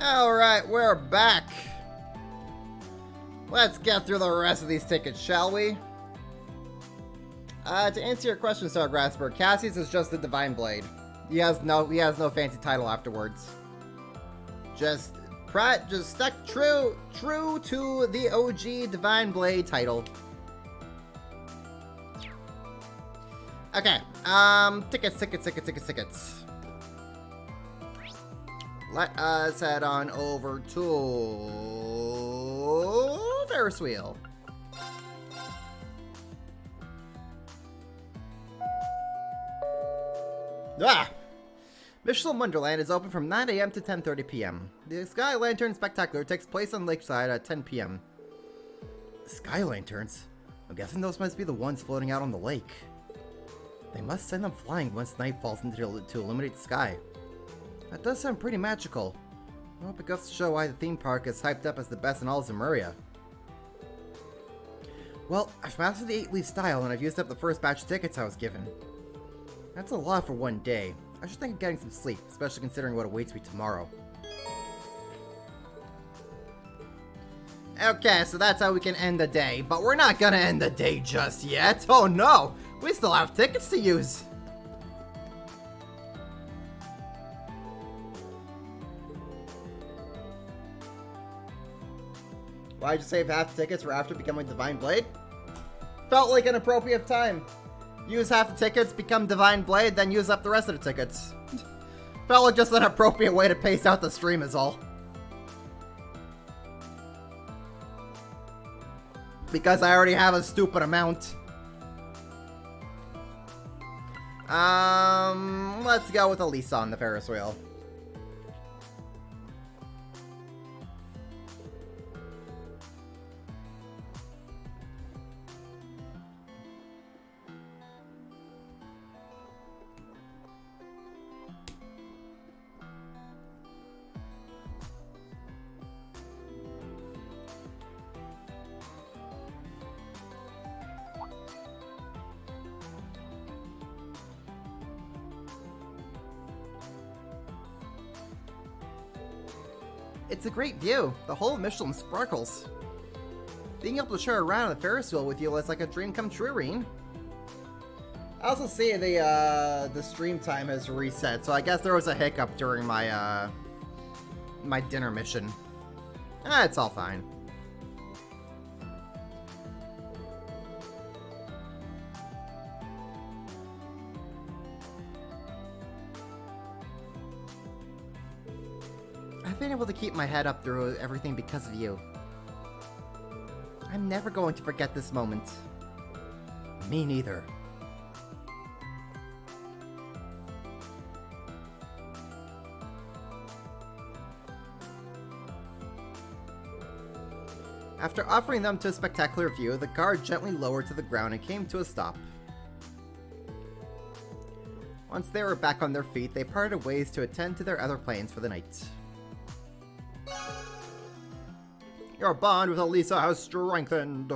Alright, we're back. Let's get through the rest of these tickets, shall we? To answer your question, Star Grasper, Cassie's is just the Divine Blade. He has no fancy title afterwards. Just stuck true to the OG Divine Blade title. Okay, tickets. Let us head on over to Ferris Wheel. Michelin Wonderland is open from 9 a.m. to 10:30 p.m. The Sky Lantern Spectacular takes place on Lakeside at 10 p.m. Sky Lanterns? I'm guessing those must be the ones floating out on the lake. They must send them flying once night falls to illuminate the sky. That does sound pretty magical. I hope it goes to show why the theme park is hyped up as the best in all of Zemuria. Well, I've mastered the 8-leaf style and I've used up the first batch of tickets I was given. That's a lot for one day. I should think of getting some sleep, especially considering what awaits me tomorrow. Okay, so that's how we can end the day, but we're not gonna end the day just yet. Oh no! We still have tickets to use! Why'd you save half the tickets for after becoming Divine Blade? Felt like an appropriate time. Use half the tickets, become Divine Blade, then use up the rest of the tickets. Felt like just an appropriate way to pace out the stream is all. Because I already have a stupid amount. Let's go with Elisa on the Ferris wheel. It's a great view. The whole of Michelin sparkles. Being able to share around on the Ferris wheel with you is like a dream come true, Reen. I also see the stream time has reset, so I guess there was a hiccup during my my dinner mission. It's all fine. I've been able to keep my head up through everything because of you. I'm never going to forget this moment. Me neither. After offering them to a spectacular view, the guard gently lowered to the ground and came to a stop. Once they were back on their feet, they parted ways to attend to their other plans for the night. Your bond with Elisa has strengthened.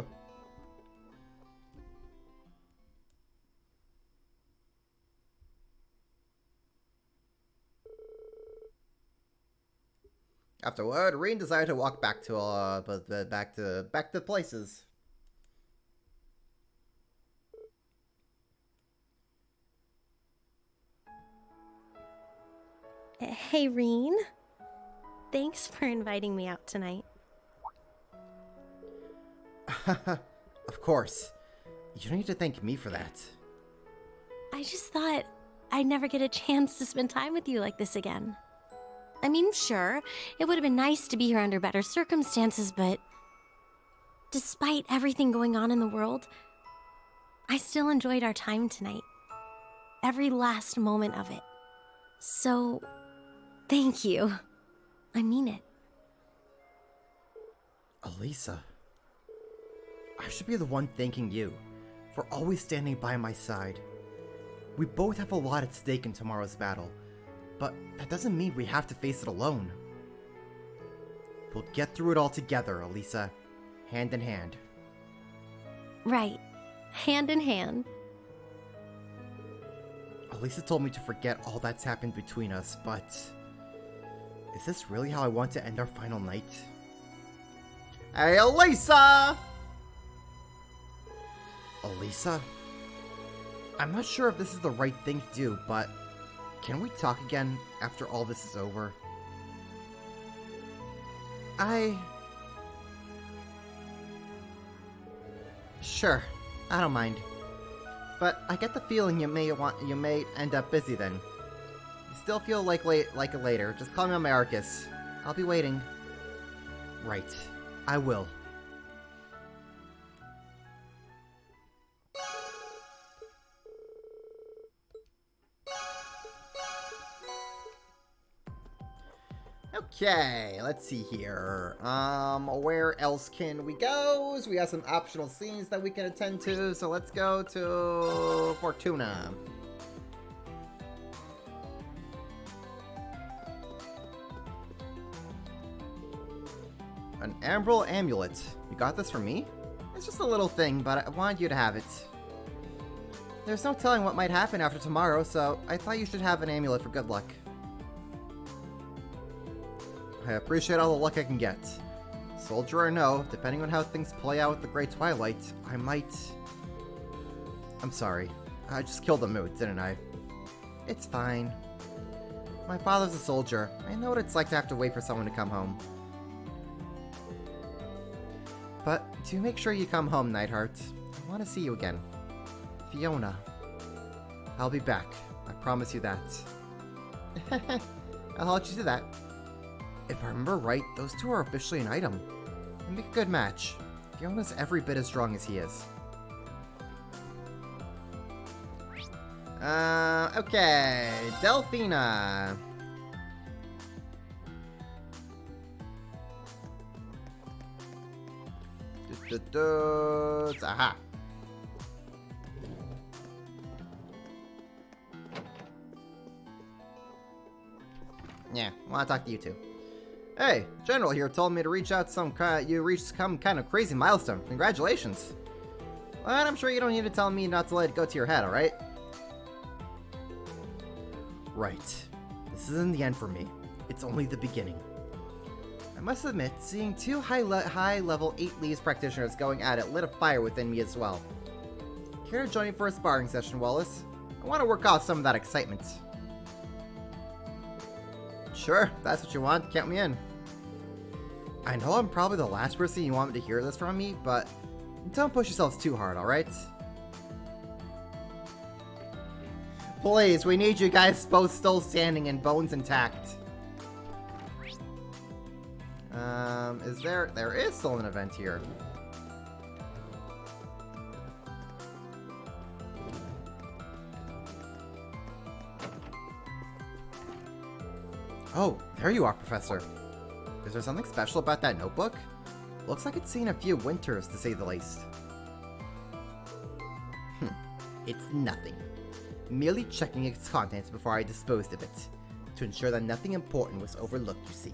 Afterward, Reen decided to walk back to back to places. Hey, Reen. Thanks for inviting me out tonight. Of course. You don't need to thank me for that. I just thought I'd never get a chance to spend time with you like this again. I mean, sure, it would have been nice to be here under better circumstances, but despite everything going on in the world, I still enjoyed our time tonight. Every last moment of it. So, thank you. I mean it. Elisa. I should be the one thanking you for always standing by my side. We both have a lot at stake in tomorrow's battle, but that doesn't mean we have to face it alone. We'll get through it all together, Elisa. Hand in hand. Right. Hand in hand. Elisa told me to forget all that's happened between us, but Is this really how I want to end our final night? Hey, Elisa! Elisa? I'm not sure if this is the right thing to do, but can we talk again after all this is over? Sure, I don't mind. But I get the feeling you may end up busy then. You still feel like it later. Just call me on my Arcus. I'll be waiting. Right, I will. Okay, let's see here. Where else can we go? So we have some optional scenes that we can attend to, so let's go to Fortuna. An Ambral Amulet. You got this for me? It's just a little thing, but I wanted you to have it. There's no telling what might happen after tomorrow, so I thought you should have an amulet for good luck. I appreciate all the luck I can get. Soldier or no, depending on how things play out with the Great Twilight, I might... I'm sorry. I just killed the mood, didn't I? It's fine. My father's a soldier. I know what it's like to have to wait for someone to come home. But do make sure you come home, Nightheart. I want to see you again. Fiona. I'll be back. I promise you that. I'll let you do that. If I remember right, those two are officially an item. They make a good match. Fiona's every bit as strong as he is. Okay. Delphina. Aha. Yeah, I want to talk to you two. Hey, General here told me to reach out you reached some kind of crazy milestone. Congratulations. But I'm sure you don't need to tell me not to let it go to your head, alright? Right. This isn't the end for me. It's only the beginning. I must admit, seeing two high-level 8 Leaves practitioners going at it lit a fire within me as well. Care to join me for a sparring session, Wallace? I want to work off some of that excitement. Sure, that's what you want. Count me in. I know I'm probably the last person you want to hear this from me, but don't push yourselves too hard, alright? Please, we need you guys both still standing and bones intact. There is still an event here. Oh, there you are, Professor. Is there something special about that notebook? Looks like it's seen a few winters, to say the least. It's nothing. Merely checking its contents before I disposed of it, to ensure that nothing important was overlooked, you see.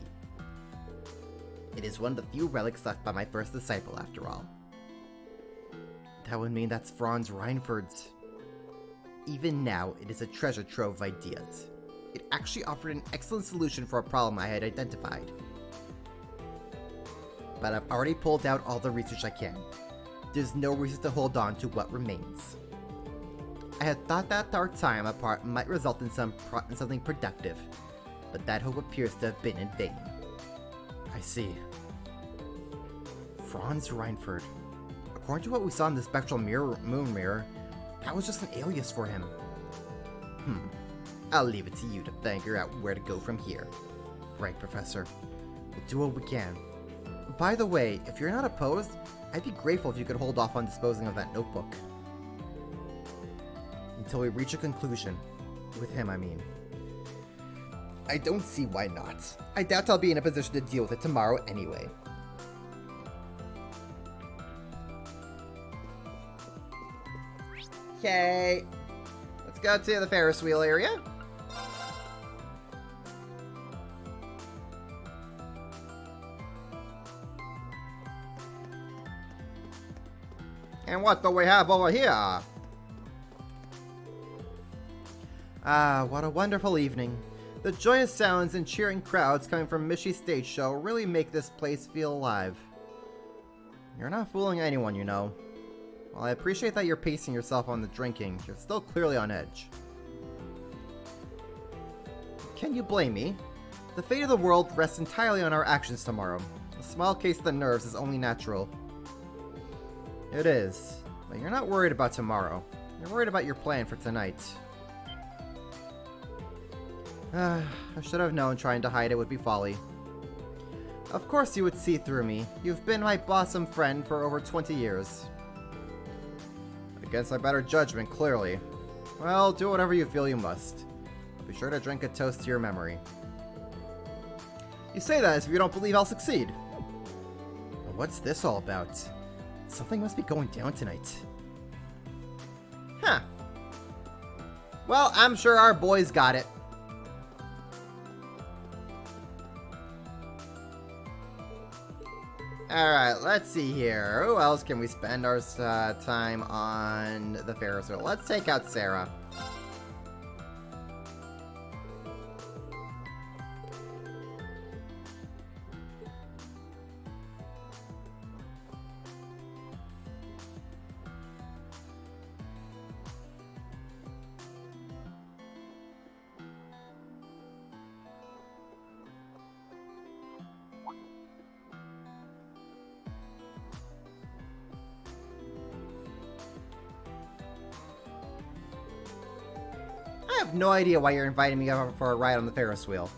It is one of the few relics left by my first disciple, after all. That would mean that's Franz Reinford's. Even now, it is a treasure trove of ideas. It actually offered an excellent solution for a problem I had identified. But I've already pulled out all the research I can. There's no reason to hold on to what remains. I had thought that our time apart might result in something productive, but that hope appears to have been in vain. I see. Franz Reinford. According to what we saw in the spectral moon mirror, that was just an alias for him. I'll leave it to you to figure out where to go from here. Right, Professor. We'll do what we can. By the way, if you're not opposed, I'd be grateful if you could hold off on disposing of that notebook. Until we reach a conclusion. With him, I mean. I don't see why not. I doubt I'll be in a position to deal with it tomorrow anyway. Okay. Let's go to the Ferris wheel area. And what do we have over here? Ah, what a wonderful evening. The joyous sounds and cheering crowds coming from Mishy's stage show really make this place feel alive. You're not fooling anyone, you know. While I appreciate that you're pacing yourself on the drinking, you're still clearly on edge. Can you blame me? The fate of the world rests entirely on our actions tomorrow. A small case of the nerves is only natural. It is, but you're not worried about tomorrow. You're worried about your plan for tonight. I should have known trying to hide it would be folly. Of course you would see through me. You've been my bosom friend for over 20 years. Against my better judgment, clearly. Well, do whatever you feel you must. Be sure to drink a toast to your memory. You say that as if you don't believe I'll succeed. But what's this all about? Something must be going down tonight. Huh. Well, I'm sure our boys got it. Alright, let's see here. Who else can we spend our time on the Ferris wheel? Let's take out Sarah. I have no idea why you're inviting me over for a ride on the Ferris wheel.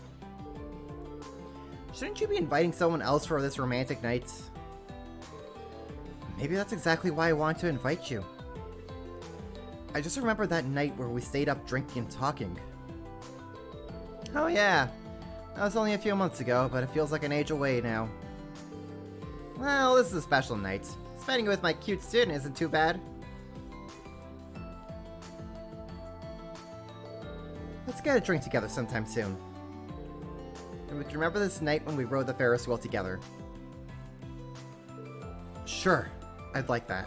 Shouldn't you be inviting someone else for this romantic night? Maybe that's exactly why I wanted to invite you. I just remember that night where we stayed up drinking and talking. Oh yeah, that was only a few months ago, but it feels like an age away now. Well, this is a special night. Spending it with my cute student isn't too bad. Let's get a drink together sometime soon. And we can remember this night when we rode the Ferris wheel together. Sure, I'd like that.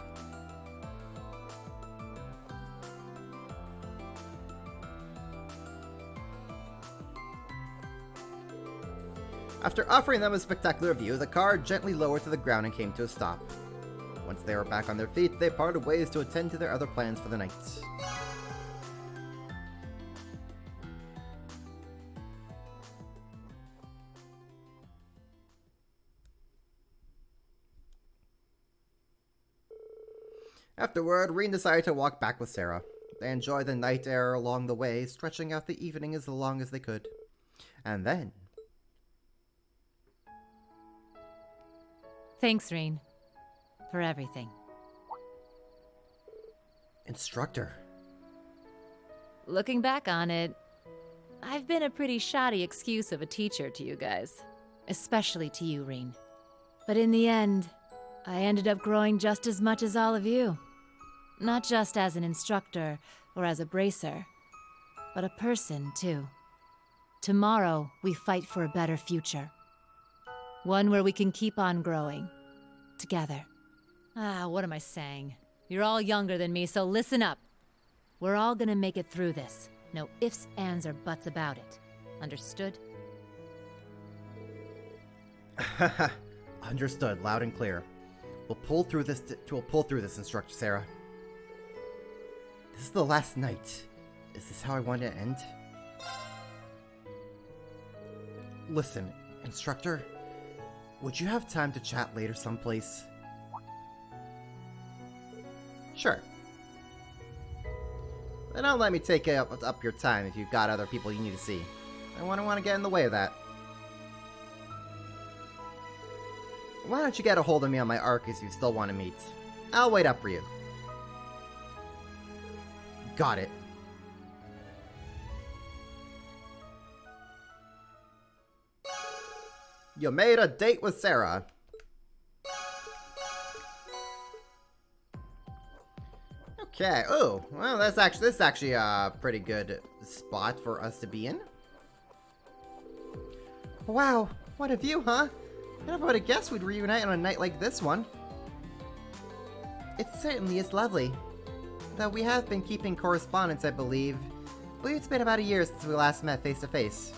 After offering them a spectacular view, the car gently lowered to the ground and came to a stop. Once they were back on their feet, they parted ways to attend to their other plans for the night. Afterward, Reen decided to walk back with Sarah. They enjoyed the night air along the way, stretching out the evening as long as they could. And then... Thanks, Reen. For everything. Instructor. Looking back on it, I've been a pretty shoddy excuse of a teacher to you guys. Especially to you, Reen. But in the end, I ended up growing just as much as all of you. Not just as an instructor or as a bracer, but a person, too. Tomorrow, we fight for a better future. One where we can keep on growing. Together. What am I saying? You're all younger than me, so listen up. We're all gonna make it through this. No ifs, ands, or buts about it. Understood? Understood, loud and clear. We'll pull through this, Instructor Sarah. This is the last night. Is this how I want it to end? Listen, Instructor, would you have time to chat later someplace? Sure. Then don't let me take up your time if you've got other people you need to see. I wouldn't want to get in the way of that. Why don't you get a hold of me on my arc if you still want to meet? I'll wait up for you. Got it. You made a date with Sarah. Okay. Oh, well, this is actually a pretty good spot for us to be in. Wow, what a view, huh? I never would have guessed we'd reunite on a night like this one. It certainly is lovely. Though we have been keeping correspondence, I believe. It's been about a year since we last met face to face.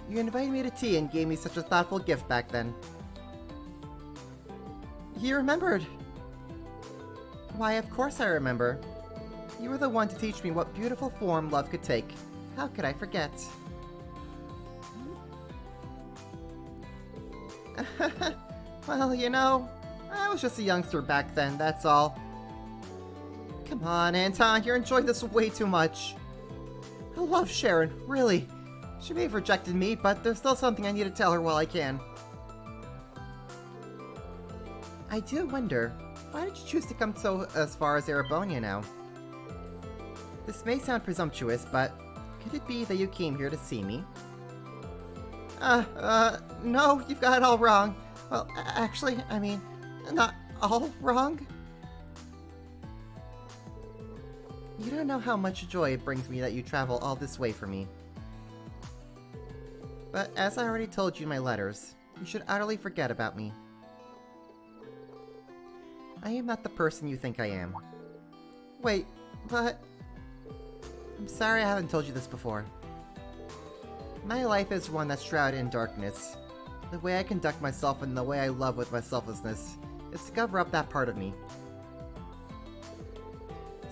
You invited me to tea and gave me such a thoughtful gift back then. You remembered! Why, of course I remember. You were the one to teach me what beautiful form love could take. How could I forget? Well, you know, I was just a youngster back then, that's all. Come on, Anton, you're enjoying this way too much. I love Sharon, really. She may have rejected me, but there's still something I need to tell her while I can. I do wonder, why did you choose to come as far as Erebonia now? This may sound presumptuous, but could it be that you came here to see me? No, you've got it all wrong. Well, actually, I mean, not all wrong. You don't know how much joy it brings me that you travel all this way for me. But as I already told you in my letters, you should utterly forget about me. I am not the person you think I am. Wait, but... I'm sorry I haven't told you this before. My life is one that's shrouded in darkness. The way I conduct myself and the way I love with my selflessness is to cover up that part of me.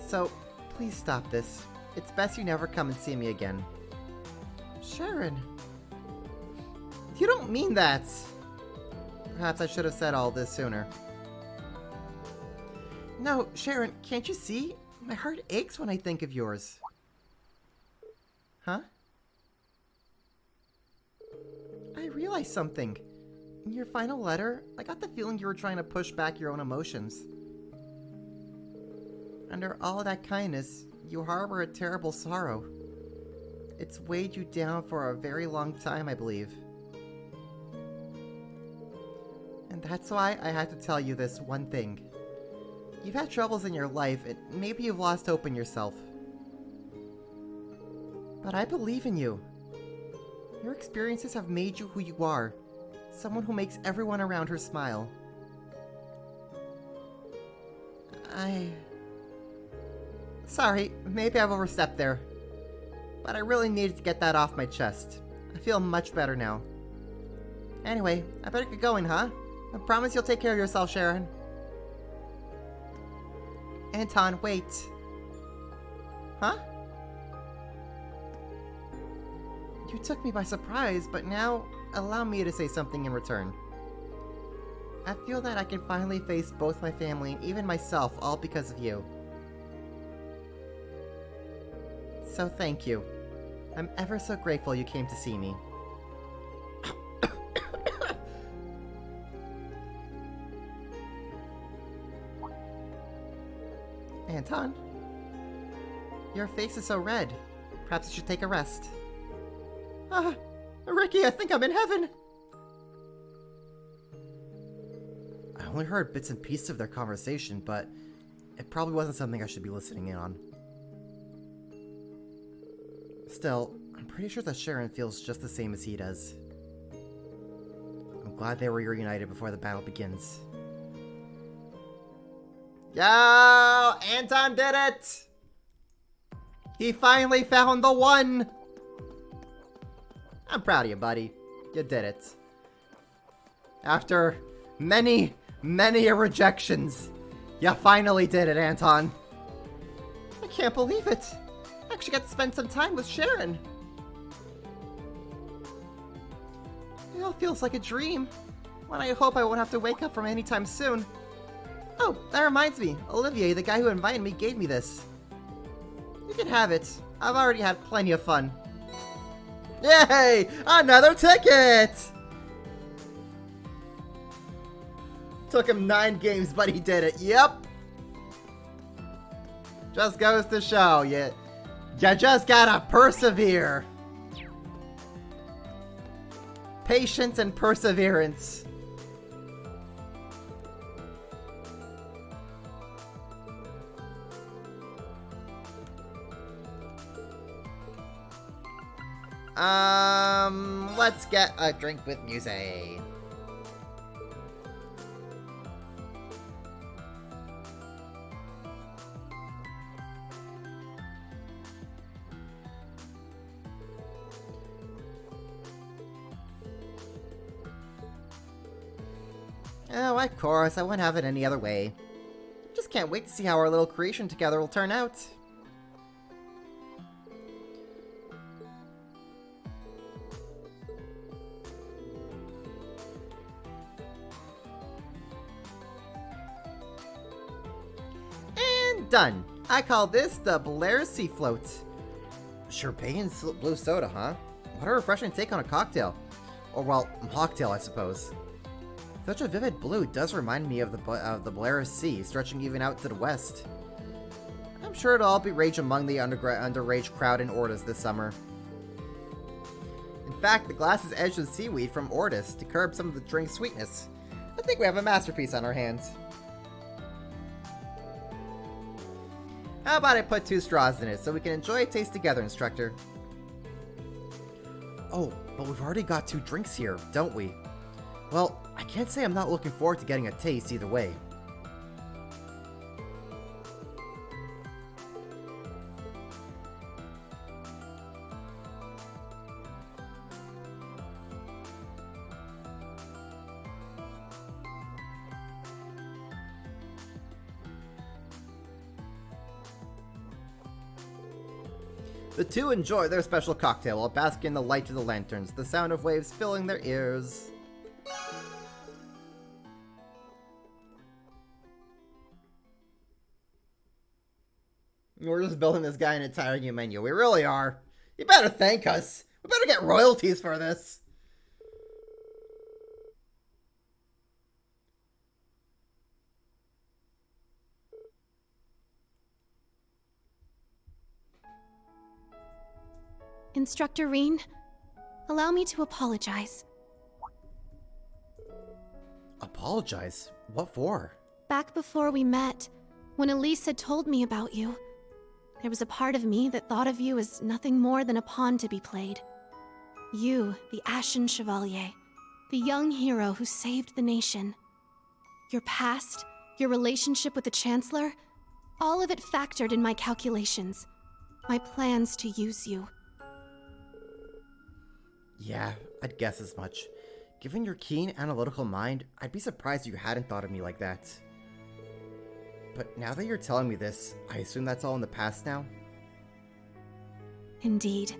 So, please stop this. It's best you never come and see me again. Sharon. You don't mean that! Perhaps I should have said all this sooner. No, Sharon, can't you see? My heart aches when I think of yours. Huh? I realized something. In your final letter, I got the feeling you were trying to push back your own emotions. Under all of that kindness, you harbor a terrible sorrow. It's weighed you down for a very long time, I believe. And that's why I had to tell you this one thing. You've had troubles in your life, and maybe you've lost hope in yourself. But I believe in you. Your experiences have made you who you are. Someone who makes everyone around her smile. Sorry, maybe I've overstepped there. But I really needed to get that off my chest. I feel much better now. Anyway, I better get going, huh? I promise you'll take care of yourself, Sharon. Anton, wait. Huh? You took me by surprise, but now allow me to say something in return. I feel that I can finally face both my family and even myself, all because of you. So thank you. I'm ever so grateful you came to see me. Anton? Your face is so red. Perhaps you should take a rest. Ricky, I think I'm in heaven! I only heard bits and pieces of their conversation, but it probably wasn't something I should be listening in on. Still, I'm pretty sure that Sharon feels just the same as he does. I'm glad they were reunited before the battle begins. Yo! Anton did it! He finally found the one! I'm proud of you, buddy. You did it. After many rejections, you finally did it, Anton. I can't believe it. I actually got to spend some time with Sharon. It all feels like a dream. One I hope I won't have to wake up from anytime soon. Oh, that reminds me. Olivier, the guy who invited me, gave me this. You can have it. I've already had plenty of fun. Yay! Another ticket! Took him 9 games, but he did it. Yep. Just goes to show you just gotta persevere. Patience and perseverance. Let's get a drink with Muse. Oh, of course, I wouldn't have it any other way. Just can't wait to see how our little creation together will turn out. And done! I call this the Blair Sea Float. Champagne blue soda, huh? What a refreshing take on a cocktail. Or, well, mocktail, I suppose. Such a vivid blue does remind me of the Blair Sea, stretching even out to the west. I'm sure it'll all be rage among the underage crowd in Ortis this summer. In fact, the glass is edged with seaweed from Ortis to curb some of the drink's sweetness. I think we have a masterpiece on our hands. How about I put 2 straws in it so we can enjoy a taste together, instructor? Oh, but we've already got 2 drinks here, don't we? Well, I can't say I'm not looking forward to getting a taste either way. The two enjoy their special cocktail while basking in the light of the lanterns, the sound of waves filling their ears. We're just building this guy an entire new menu. We really are. You better thank us. We better get royalties for this. Instructor Reen, allow me to apologize. Apologize? What for? Back before we met, when Elise had told me about you, there was a part of me that thought of you as nothing more than a pawn to be played. You, the Ashen Chevalier, the young hero who saved the nation. Your past, your relationship with the Chancellor, all of it factored in my calculations, my plans to use you. Yeah, I'd guess as much. Given your keen analytical mind, I'd be surprised you hadn't thought of me like that. But now that you're telling me this, I assume that's all in the past now? Indeed.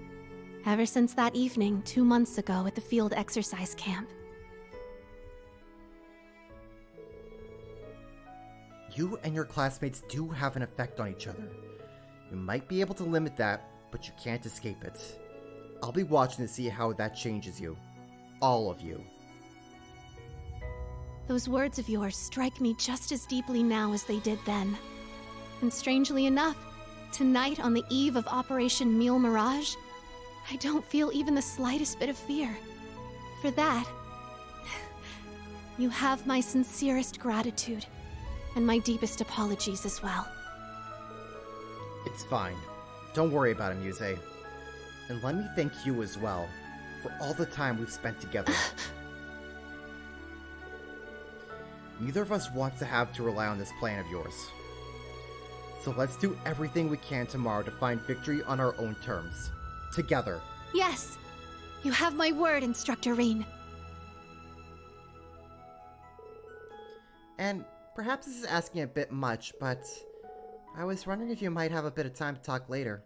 Ever since that evening 2 months ago at the field exercise camp. You and your classmates do have an effect on each other. You might be able to limit that, but you can't escape it. I'll be watching to see how that changes you. All of you. Those words of yours strike me just as deeply now as they did then. And strangely enough, tonight on the eve of Operation Meal Mirage, I don't feel even the slightest bit of fear. For that, you have my sincerest gratitude, and my deepest apologies as well. It's fine. Don't worry about it, Muse. And let me thank you as well, for all the time we've spent together. Neither of us wants to have to rely on this plan of yours. So let's do everything we can tomorrow to find victory on our own terms. Together. Yes! You have my word, Instructor Reen. And perhaps this is asking a bit much, but I was wondering if you might have a bit of time to talk later.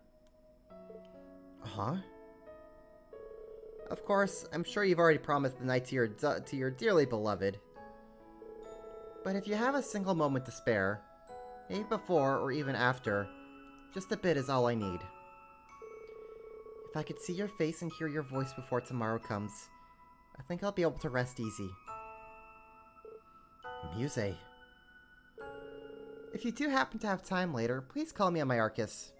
Huh? Of course, I'm sure you've already promised the night to your dearly beloved. But if you have a single moment to spare, maybe before or even after, just a bit is all I need. If I could see your face and hear your voice before tomorrow comes, I think I'll be able to rest easy. Muse. If you do happen to have time later, please call me on my Arcus.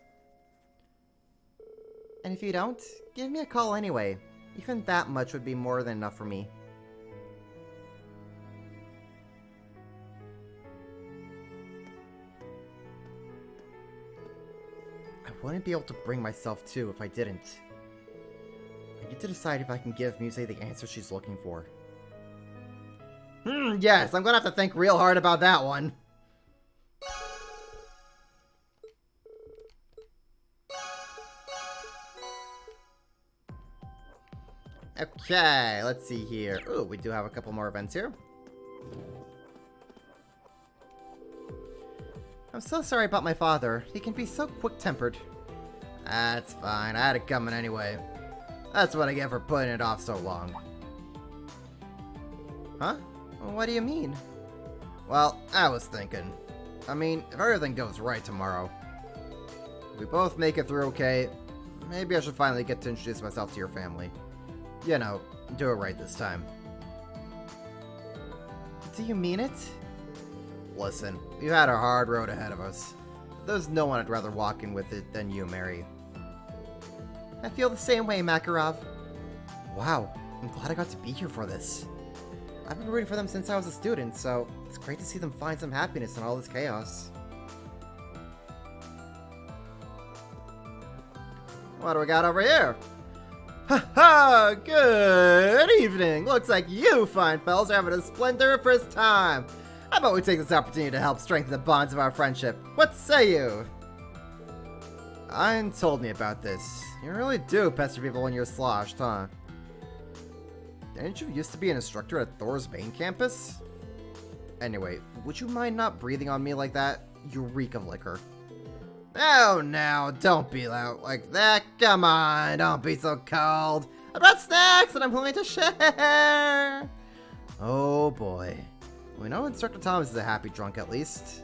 And if you don't, give me a call anyway. Even that much would be more than enough for me. I wouldn't be able to bring myself to if I didn't. I get to decide if I can give Muse the answer she's looking for. Yes, I'm gonna have to think real hard about that one. Okay, let's see here. Ooh, we do have a couple more events here. I'm so sorry about my father. He can be so quick-tempered. That's fine. I had it coming anyway. That's what I get for putting it off so long. Huh? What do you mean? Well, I was thinking. I mean, if everything goes right tomorrow, we both make it through okay, maybe I should finally get to introduce myself to your family. You know, do it right this time. Do you mean it? Listen, we've had a hard road ahead of us. There's no one I'd rather walk in with it than you, Mary. I feel the same way, Makarov. Wow, I'm glad I got to be here for this. I've been rooting for them since I was a student, so it's great to see them find some happiness in all this chaos. What do we got over here? Ha ha! Good evening! Looks like you fine fellas are having a splendiferous time. How about we take this opportunity to help strengthen the bonds of our friendship? What say you? Ian told me about this. You really do pester people when you're sloshed, huh? Didn't you used to be an instructor at Thor's main campus? Anyway, would you mind not breathing on me like that? You reek of liquor. Oh, now, don't be out like that. Come on, don't be so cold. I brought snacks and I'm willing to share. Oh boy. We know Instructor Thomas is a happy drunk at least.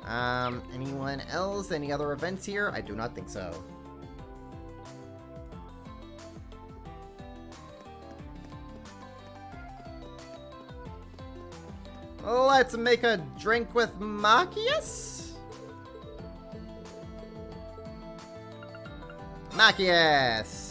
Anyone else? Any other events here? I do not think so. Let's make a drink with Machias? Machias!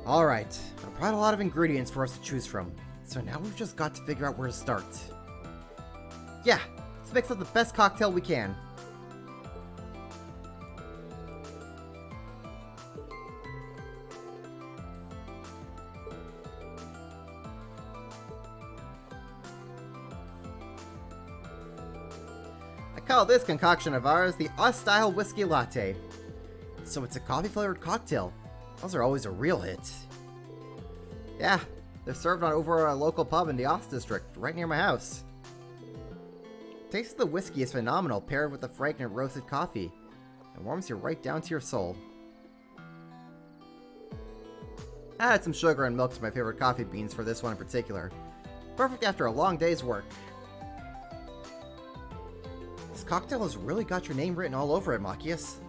Alright, I brought a lot of ingredients for us to choose from, so now we've just got to figure out where to start. Yeah, let's mix up the best cocktail we can. I call this concoction of ours the Us-Style Whiskey Latte. So it's a coffee-flavored cocktail. Those are always a real hit. Yeah, they're served on over a local pub in the Ost district, right near my house. Taste of the whiskey is phenomenal, paired with the fragrant roasted coffee. It warms you right down to your soul. I added some sugar and milk to my favorite coffee beans for this one in particular. Perfect after a long day's work. This cocktail has really got your name written all over it, Machias.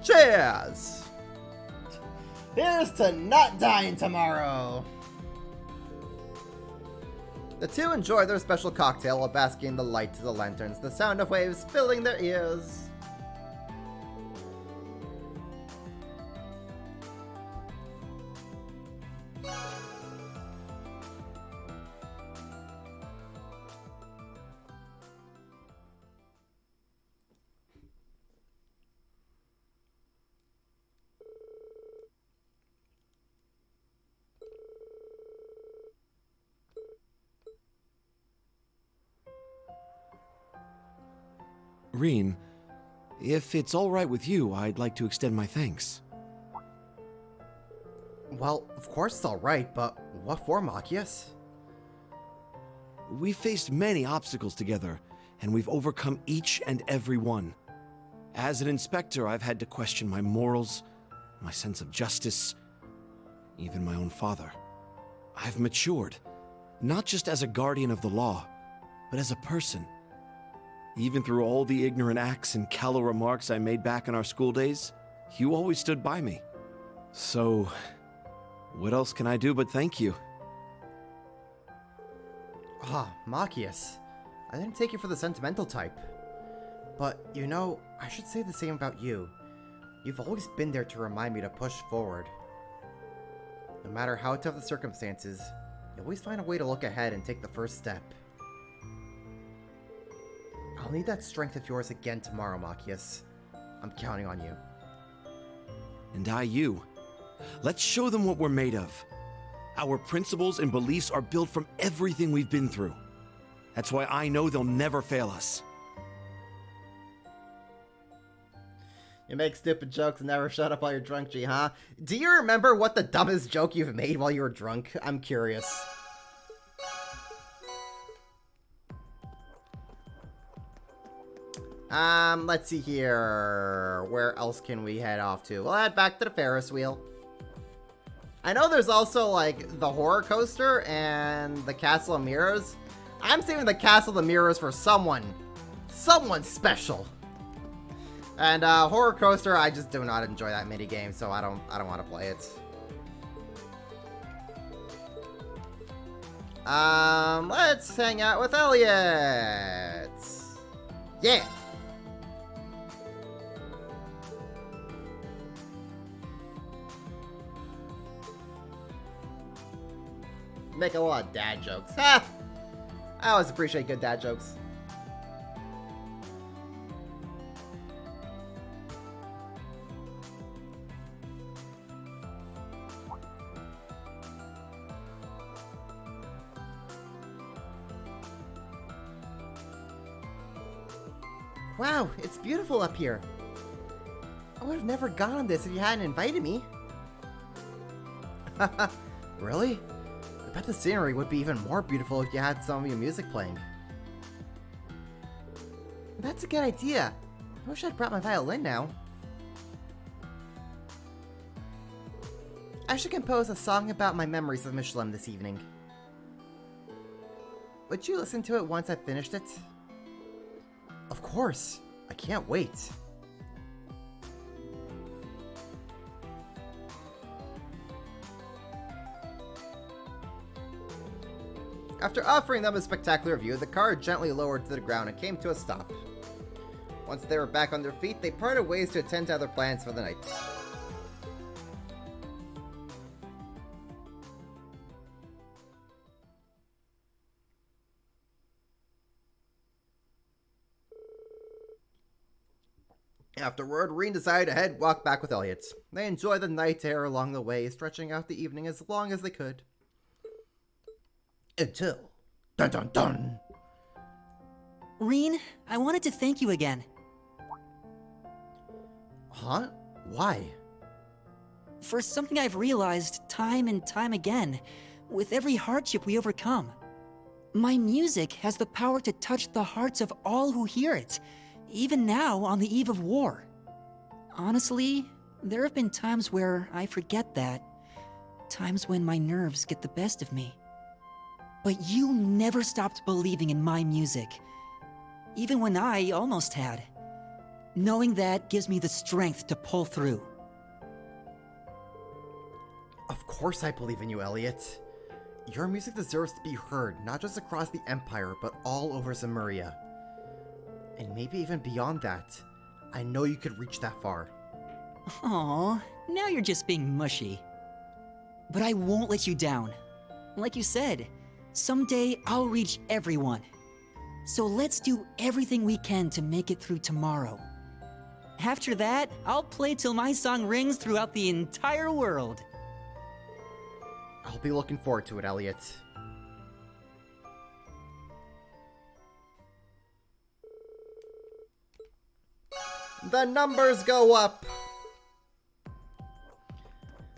Cheers! Here's to not dying tomorrow! The two enjoy their special cocktail while basking in the light of the lanterns, the sound of waves filling their ears. Reen, if it's all right with you, I'd like to extend my thanks. Well, of course it's alright, but what for, Machias? We've faced many obstacles together, and we've overcome each and every one. As an inspector, I've had to question my morals, my sense of justice, even my own father. I've matured, not just as a guardian of the law, but as a person. Even through all the ignorant acts and callow remarks I made back in our school days, you always stood by me. So, what else can I do but thank you? Ah, Machias. I didn't take you for the sentimental type. But, you know, I should say the same about you. You've always been there to remind me to push forward. No matter how tough the circumstances, you always find a way to look ahead and take the first step. I'll need that strength of yours again tomorrow, Machias. I'm counting on you. and I you. Let's show them what we're made of. Our principles and beliefs are built from everything we've been through. That's why I know they'll never fail us. You make stupid jokes and never shut up while you're drunk, G, huh? Do you remember what the dumbest joke you've made while you were drunk? I'm curious. Let's see here. Where else can we head off to? We'll head back to the Ferris wheel. I know there's also, like, the horror coaster and the Castle of Mirrors. I'm saving the Castle of Mirrors for someone special. And, horror coaster, I just do not enjoy that minigame, so I don't want to play it. Let's hang out with Elliot. Yeah. Make a lot of dad jokes. Ha! I always appreciate good dad jokes. Wow, it's beautiful up here. I would have never gone on this if you hadn't invited me. Really? I bet the scenery would be even more beautiful if you had some of your music playing. That's a good idea. I wish I'd brought my violin now. I should compose a song about my memories of Michelin this evening. Would you listen to it once I've finished it? Of course. I can't wait. After offering them a spectacular view, the car gently lowered to the ground and came to a stop. Once they were back on their feet, they parted ways to attend to other plans for the night. Afterward, Reen decided to walk back with Elliot. They enjoyed the night air along the way, stretching out the evening as long as they could. Until... Dun dun dun! Reen, I wanted to thank you again. Huh? Why? For something I've realized time and time again, with every hardship we overcome. My music has the power to touch the hearts of all who hear it, even now on the eve of war. Honestly, there have been times where I forget that. Times when my nerves get the best of me. But you never stopped believing in my music. Even when I almost had. Knowing that gives me the strength to pull through. Of course I believe in you, Elliot. Your music deserves to be heard, not just across the Empire, but all over Zemuria. And maybe even beyond that. I know you could reach that far. Aww, now you're just being mushy. But I won't let you down. Like you said, someday I'll reach everyone. So let's do everything we can to make it through tomorrow. After that, I'll play till my song rings throughout the entire world. I'll be looking forward to it, Elliot. The numbers go up!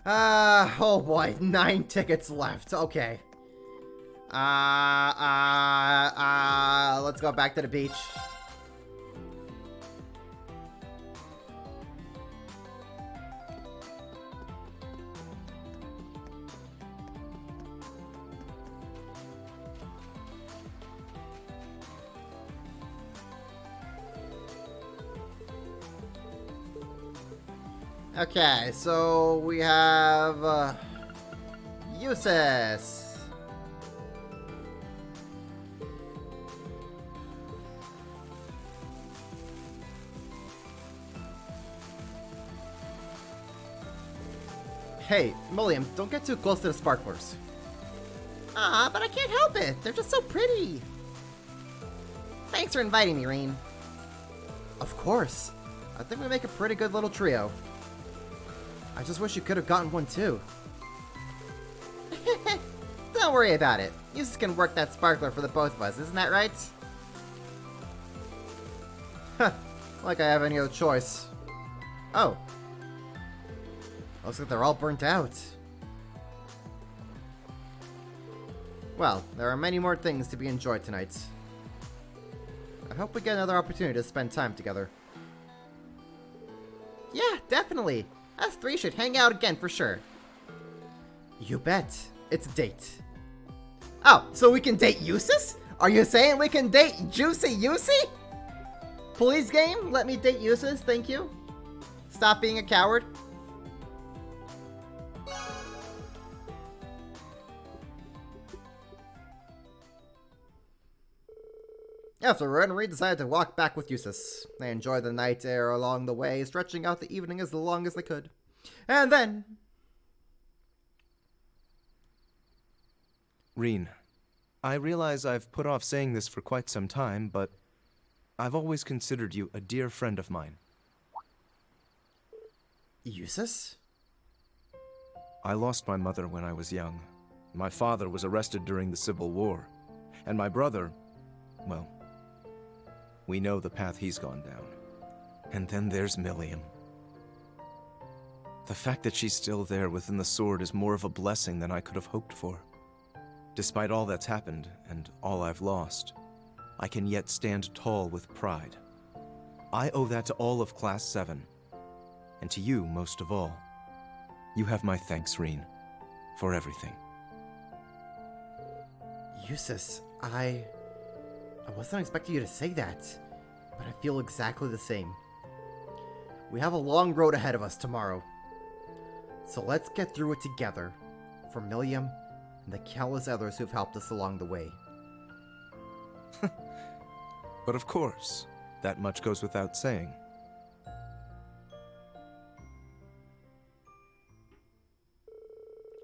Oh boy, 9 tickets left. Okay. Let's go back to the beach. Okay, so we have Usis. Hey, William, don't get too close to the sparklers. But I can't help it. They're just so pretty. Thanks for inviting me, Reen. Of course. I think we make a pretty good little trio. I just wish you could have gotten one too. Don't worry about it. Eustace can work that sparkler for the both of us, isn't that right? Huh. Like I have any other choice. Oh. Looks like they're all burnt out. Well, there are many more things to be enjoyed tonight. I hope we get another opportunity to spend time together. Yeah, definitely. Us three should hang out again for sure. You bet. It's a date. Oh, so we can date Eustace? Are you saying we can date Juicy Yusi? Please, game, let me date Eustace, thank you. Stop being a coward. Afterward, Reed decided to walk back with Eustace. They enjoyed the night air along the way, stretching out the evening as long as they could. And then... Reen, I realize I've put off saying this for quite some time, but I've always considered you a dear friend of mine. Eustace? I lost my mother when I was young. My father was arrested during the Civil War. And my brother, well, we know the path he's gone down. And then there's Milliam. The fact that she's still there within the sword is more of a blessing than I could have hoped for. Despite all that's happened, and all I've lost, I can yet stand tall with pride. I owe that to all of Class 7, and to you most of all. You have my thanks, Reen, for everything. Eustace, I wasn't expecting you to say that, but I feel exactly the same. We have a long road ahead of us tomorrow. So let's get through it together, for Milliam and the countless others who've helped us along the way. But of course, that much goes without saying.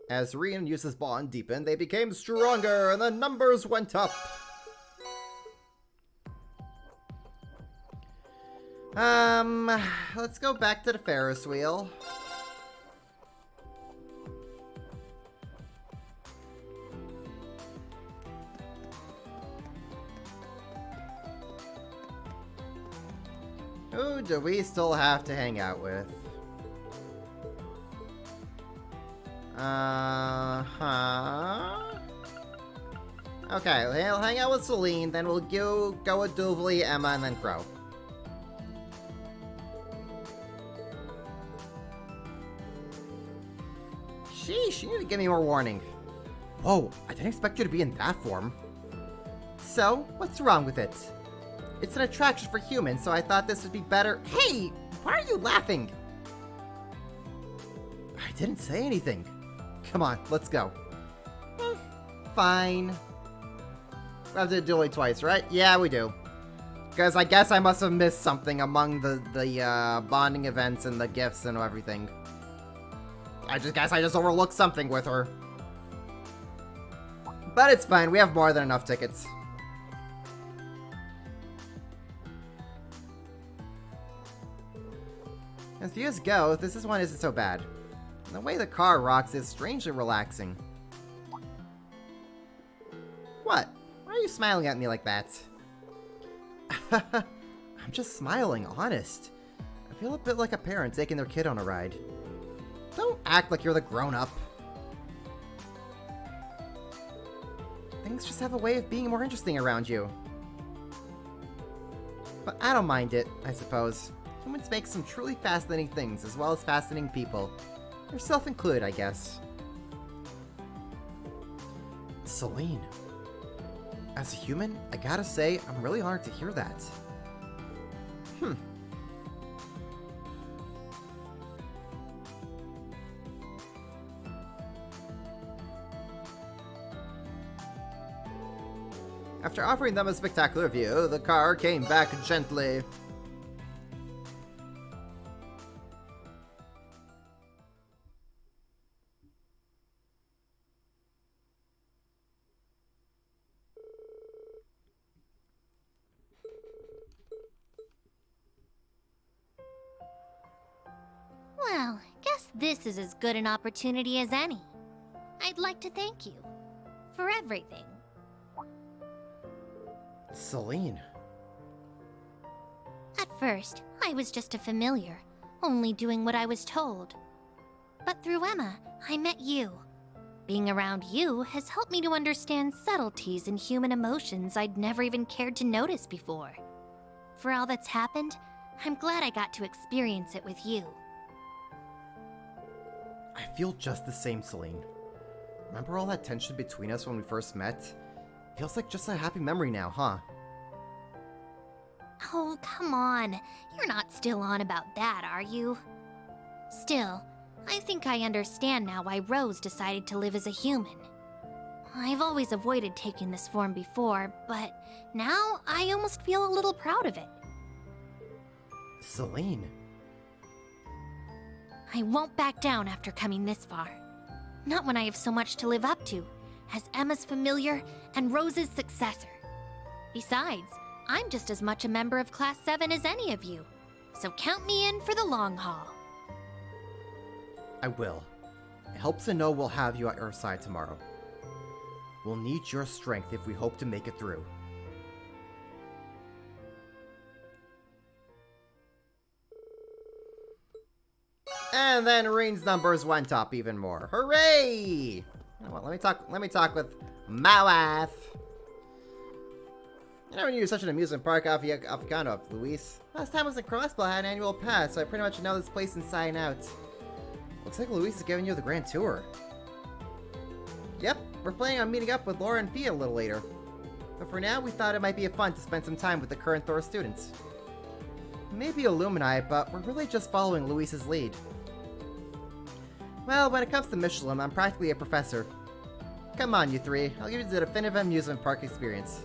As Reen and Eustace's bond deepened, they became stronger and the numbers went up. Let's go back to the Ferris wheel. Who do we still have to hang out with? Okay, we'll hang out with Celine, then we'll go with Duvley, Emma, and then Crow. Sheesh, you need to give me more warning. Whoa, I didn't expect you to be in that form. So, what's wrong with it? It's an attraction for humans, so I thought this would be better. Hey, why are you laughing? I didn't say anything. Come on, let's go. Fine. We have to do it twice, right? Yeah, we do. Because I guess I must have missed something among the bonding events and the gifts and everything. I just overlooked something with her. But it's fine, we have more than enough tickets. As views go, this one isn't so bad. The way the car rocks is strangely relaxing. What? Why are you smiling at me like that? I'm just smiling, honest. I feel a bit like a parent taking their kid on a ride. Don't act like you're the grown-up. Things just have a way of being more interesting around you. But I don't mind it, I suppose. Humans make some truly fascinating things, as well as fascinating people. Yourself included, I guess. Celine. As a human, I gotta say, I'm really honored to hear that. After offering them a spectacular view, the car came back gently. Well, guess This is as good an opportunity as any. I'd like to thank you for everything. Celine. At first, I was just a familiar, only doing what I was told. But through Emma, I met you. Being around you has helped me to understand subtleties in human emotions I'd never even cared to notice before. For all that's happened, I'm glad I got to experience it with you. I feel just the same, Celine. Remember all that tension between us when we first met? Feels like just a happy memory now, huh? Oh, come on. You're not still on about that, are you? Still, I think I understand now why Rose decided to live as a human. I've always avoided taking this form before, but now I almost feel a little proud of it. Celine. I won't back down after coming this far. Not when I have so much to live up to, as Emma's familiar and Rose's successor. Besides, I'm just as much a member of Class 7 as any of you, so count me in for the long haul. I will. It helps to know we'll have you at our side tomorrow. We'll need your strength if we hope to make it through. And then Reen's numbers went up even more. Hooray! You know what, let me talk with my wife. You know when you're such an amusement park Africano, Luis? Last time I was in Crossbow, I had an annual pass, so I pretty much know this place inside and out. Looks like Luis is giving you the grand tour. Yep, we're planning on meeting up with Laura and Fia a little later. But for now, we thought it might be fun to spend some time with the current Thor students. Maybe alumni, but we're really just following Luis's lead. Well, when it comes to Michelin, I'm practically a professor. Come on, you three. I'll give you the definitive amusement park experience.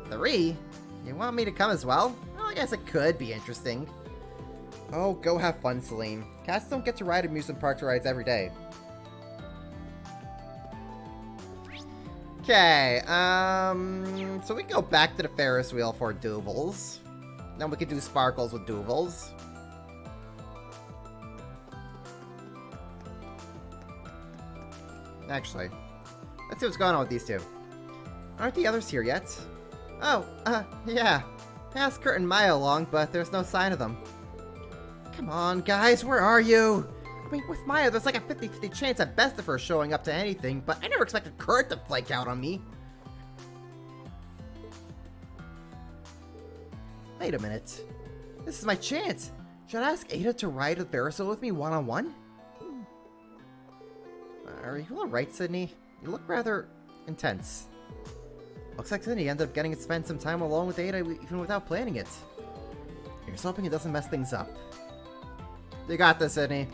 3? You want me to come as well? Well, I guess it could be interesting. Oh, go have fun, Celine. Cats don't get to ride amusement park rides every day. Okay, so we can go back to the Ferris wheel for Duvals. Then we can do Sparkles with Duvals. Actually, let's see what's going on with these two. Aren't the others here yet? Oh, yeah. I asked Kurt and Maya along, but there's no sign of them. Come on, guys, where are you? I mean, with Maya, there's like a 50-50 chance at best of her showing up to anything, but I never expected Kurt to flake out on me. Wait a minute. This is my chance. Should I ask Ada to ride the Ferris wheel with me one-on-one? Are you alright, Sydney? You look rather intense. Looks like Sydney ended up getting to spend some time alone with Ada even without planning it. Here's hoping it doesn't mess things up. You got this, Sydney.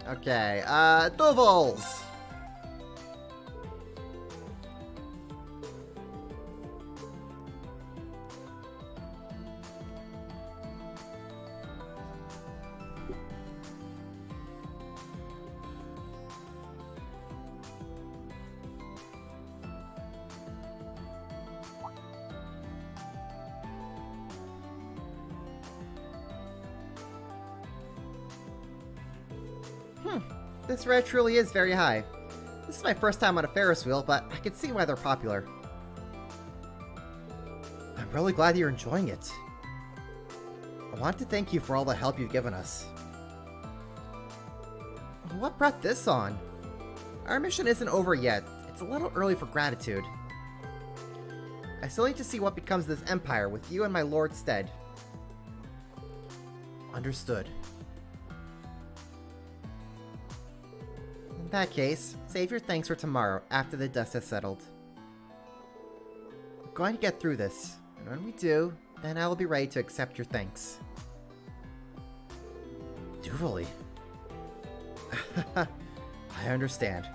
Okay, Duvals! This rate truly is very high. This is my first time on a Ferris wheel, but I can see why they're popular. I'm really glad you're enjoying it. I want to thank you for all the help you've given us. What brought this on? Our mission isn't over yet. It's a little early for gratitude. I still need to see what becomes of this empire with you and my lord Stead. Understood. In that case, save your thanks for tomorrow after the dust has settled. We're going to get through this, and when we do, then I will be ready to accept your thanks. Duvally. I understand.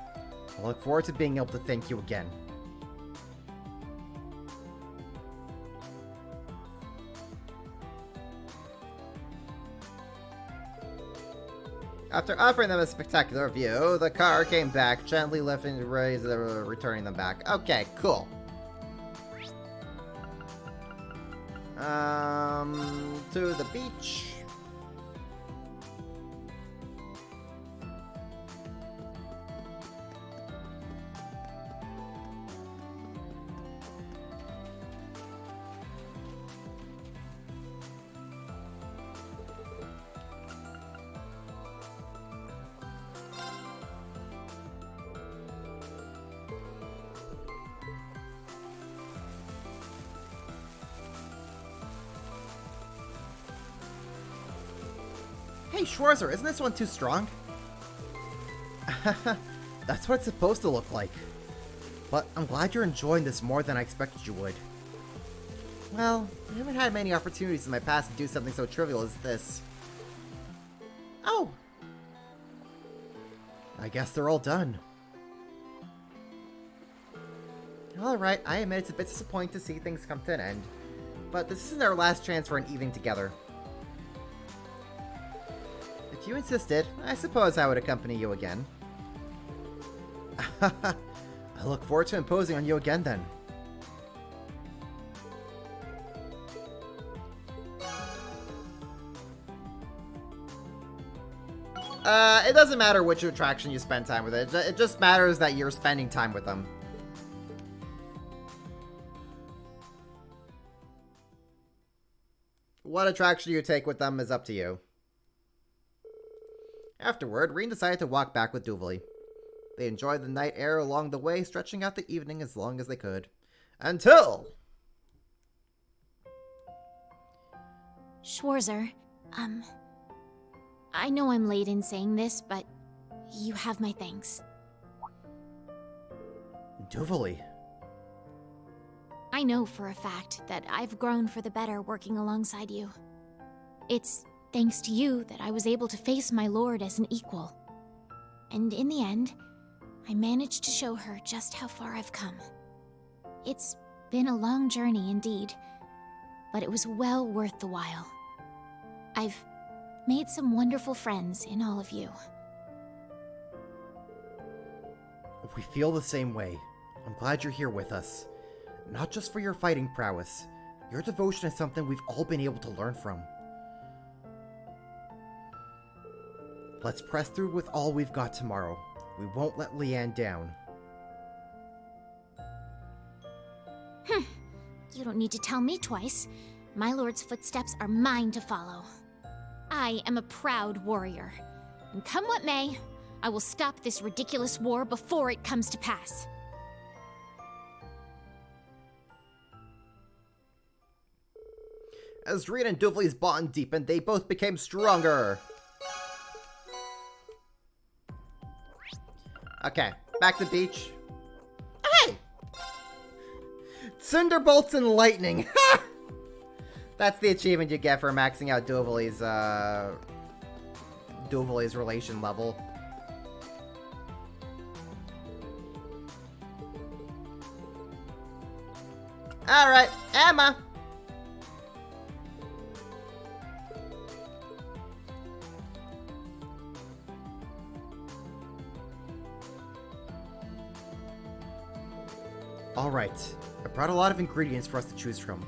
I look forward to being able to thank you again. After offering them a spectacular view, the car came back, gently lifting the rays, returning them back. Okay, cool. To the beach. Hey, Schwarzer, isn't this one too strong? That's what it's supposed to look like. But I'm glad you're enjoying this more than I expected you would. Well, I haven't had many opportunities in my past to do something so trivial as this. Oh! I guess they're all done. Alright, I admit it's a bit disappointing to see things come to an end. But this isn't our last chance for an evening together. If you insisted, I suppose I would accompany you again. I look forward to imposing on you again then. It doesn't matter which attraction you spend time with it. It just matters that you're spending time with them. What attraction you take with them is up to you. Afterward, Reen decided to walk back with Duvali. They enjoyed the night air along the way, stretching out the evening as long as they could. Until... Schwarzer, I know I'm late in saying this, but you have my thanks. Duvali. I know for a fact that I've grown for the better working alongside you. It's thanks to you that I was able to face my lord as an equal. And in the end, I managed to show her just how far I've come. It's been a long journey indeed, but it was well worth the while. I've made some wonderful friends in all of you. We feel the same way. I'm glad you're here with us. Not just for your fighting prowess. Your devotion is something we've all been able to learn from. Let's press through with all we've got tomorrow. We won't let Leanne down. You don't need to tell me twice. My lord's footsteps are mine to follow. I am a proud warrior. And come what may, I will stop this ridiculous war before it comes to pass. As Reen and Duvali's bond deepened, they both became stronger. Okay, back to the beach. Hey! Thunderbolts and lightning! That's the achievement you get for maxing out Duvali's relation level. Alright, Emma! Alright, I brought a lot of ingredients for us to choose from,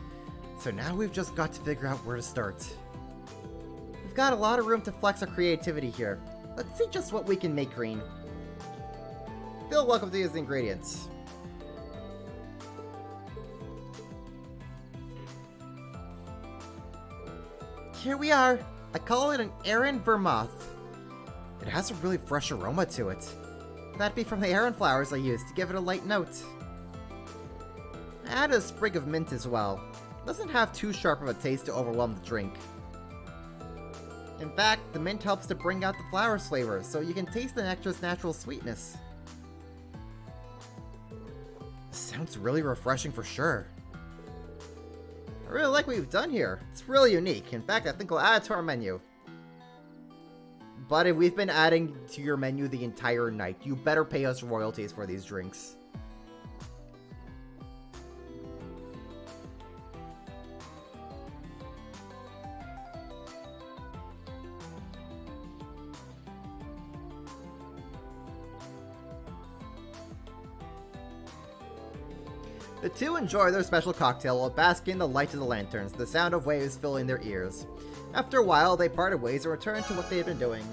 so now we've just got to figure out where to start. We've got a lot of room to flex our creativity here. Let's see just what we can make, Green. Feel welcome to use the ingredients. Here we are. I call it an Aran Vermouth. It has a really fresh aroma to it. That'd be from the Aran flowers I used to give it a light note. Add a sprig of mint as well. Doesn't have too sharp of a taste to overwhelm the drink. In fact, the mint helps to bring out the flowers flavors, so you can taste the nectar's natural sweetness. Sounds really refreshing for sure. I really like what you've done here. It's really unique. In fact, I think we'll add it to our menu. But if we've been adding to your menu the entire night, you better pay us royalties for these drinks. The two enjoy their special cocktail while basking in the light of the lanterns, the sound of waves filling their ears. After a while, they parted ways and returned to what they had been doing.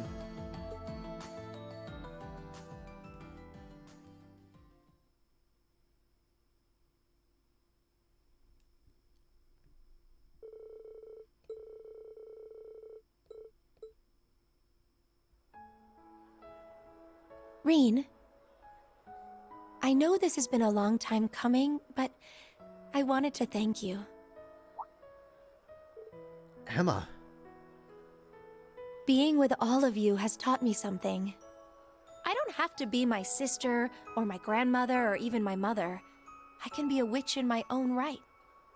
Reen, I know this has been a long time coming, but I wanted to thank you. Emma. Being with all of you has taught me something. I don't have to be my sister, or my grandmother, or even my mother. I can be a witch in my own right,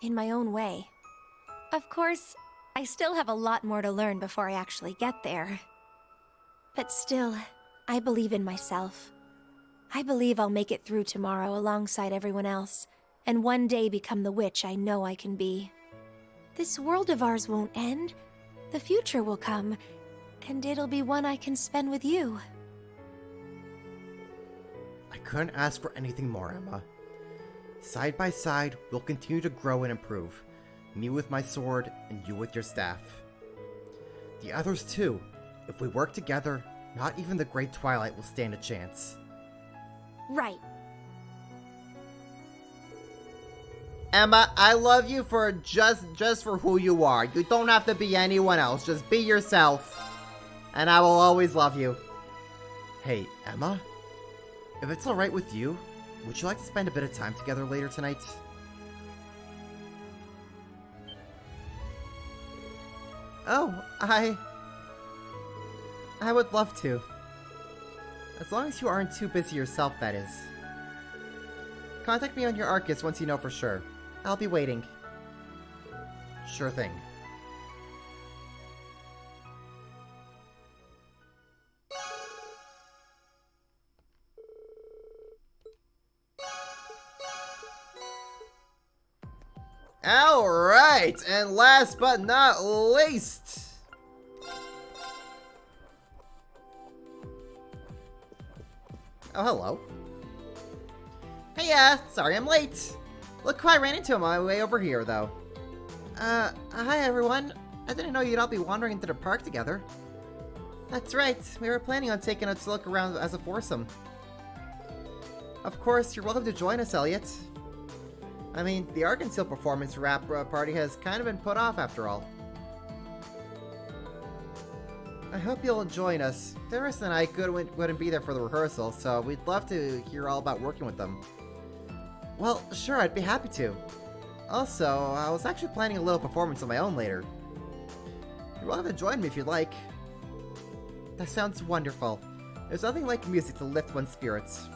in my own way. Of course, I still have a lot more to learn before I actually get there. But still, I believe in myself. I believe I'll make it through tomorrow alongside everyone else, and one day become the witch I know I can be. This world of ours won't end. The future will come, and it'll be one I can spend with you. I couldn't ask for anything more, Emma. Side by side, we'll continue to grow and improve. Me with my sword, and you with your staff. The others too. If we work together, not even the Great Twilight will stand a chance. Right. Emma, I love you for just for who you are. You don't have to be anyone else. Just be yourself. And I will always love you. Hey, Emma? If it's alright with you, would you like to spend a bit of time together later tonight? Oh, I would love to. As long as you aren't too busy yourself, that is. Contact me on your Arcus once you know for sure. I'll be waiting. Sure thing. Alright, and last but not least... Oh, hello. Hey, sorry I'm late. Look who I ran into on my way over here, though. Hi everyone. I didn't know you'd all be wandering into the park together. That's right, we were planning on taking a look around as a foursome. Of course, you're welcome to join us, Elliot. I mean, the Arkansas performance rap party has kind of been put off after all. I hope you'll join us. Ferris and I wouldn't be there for the rehearsal, so we'd love to hear all about working with them. Well, sure, I'd be happy to. Also, I was actually planning a little performance of my own later. You're welcome to join me if you'd like. That sounds wonderful. There's nothing like music to lift one's spirits.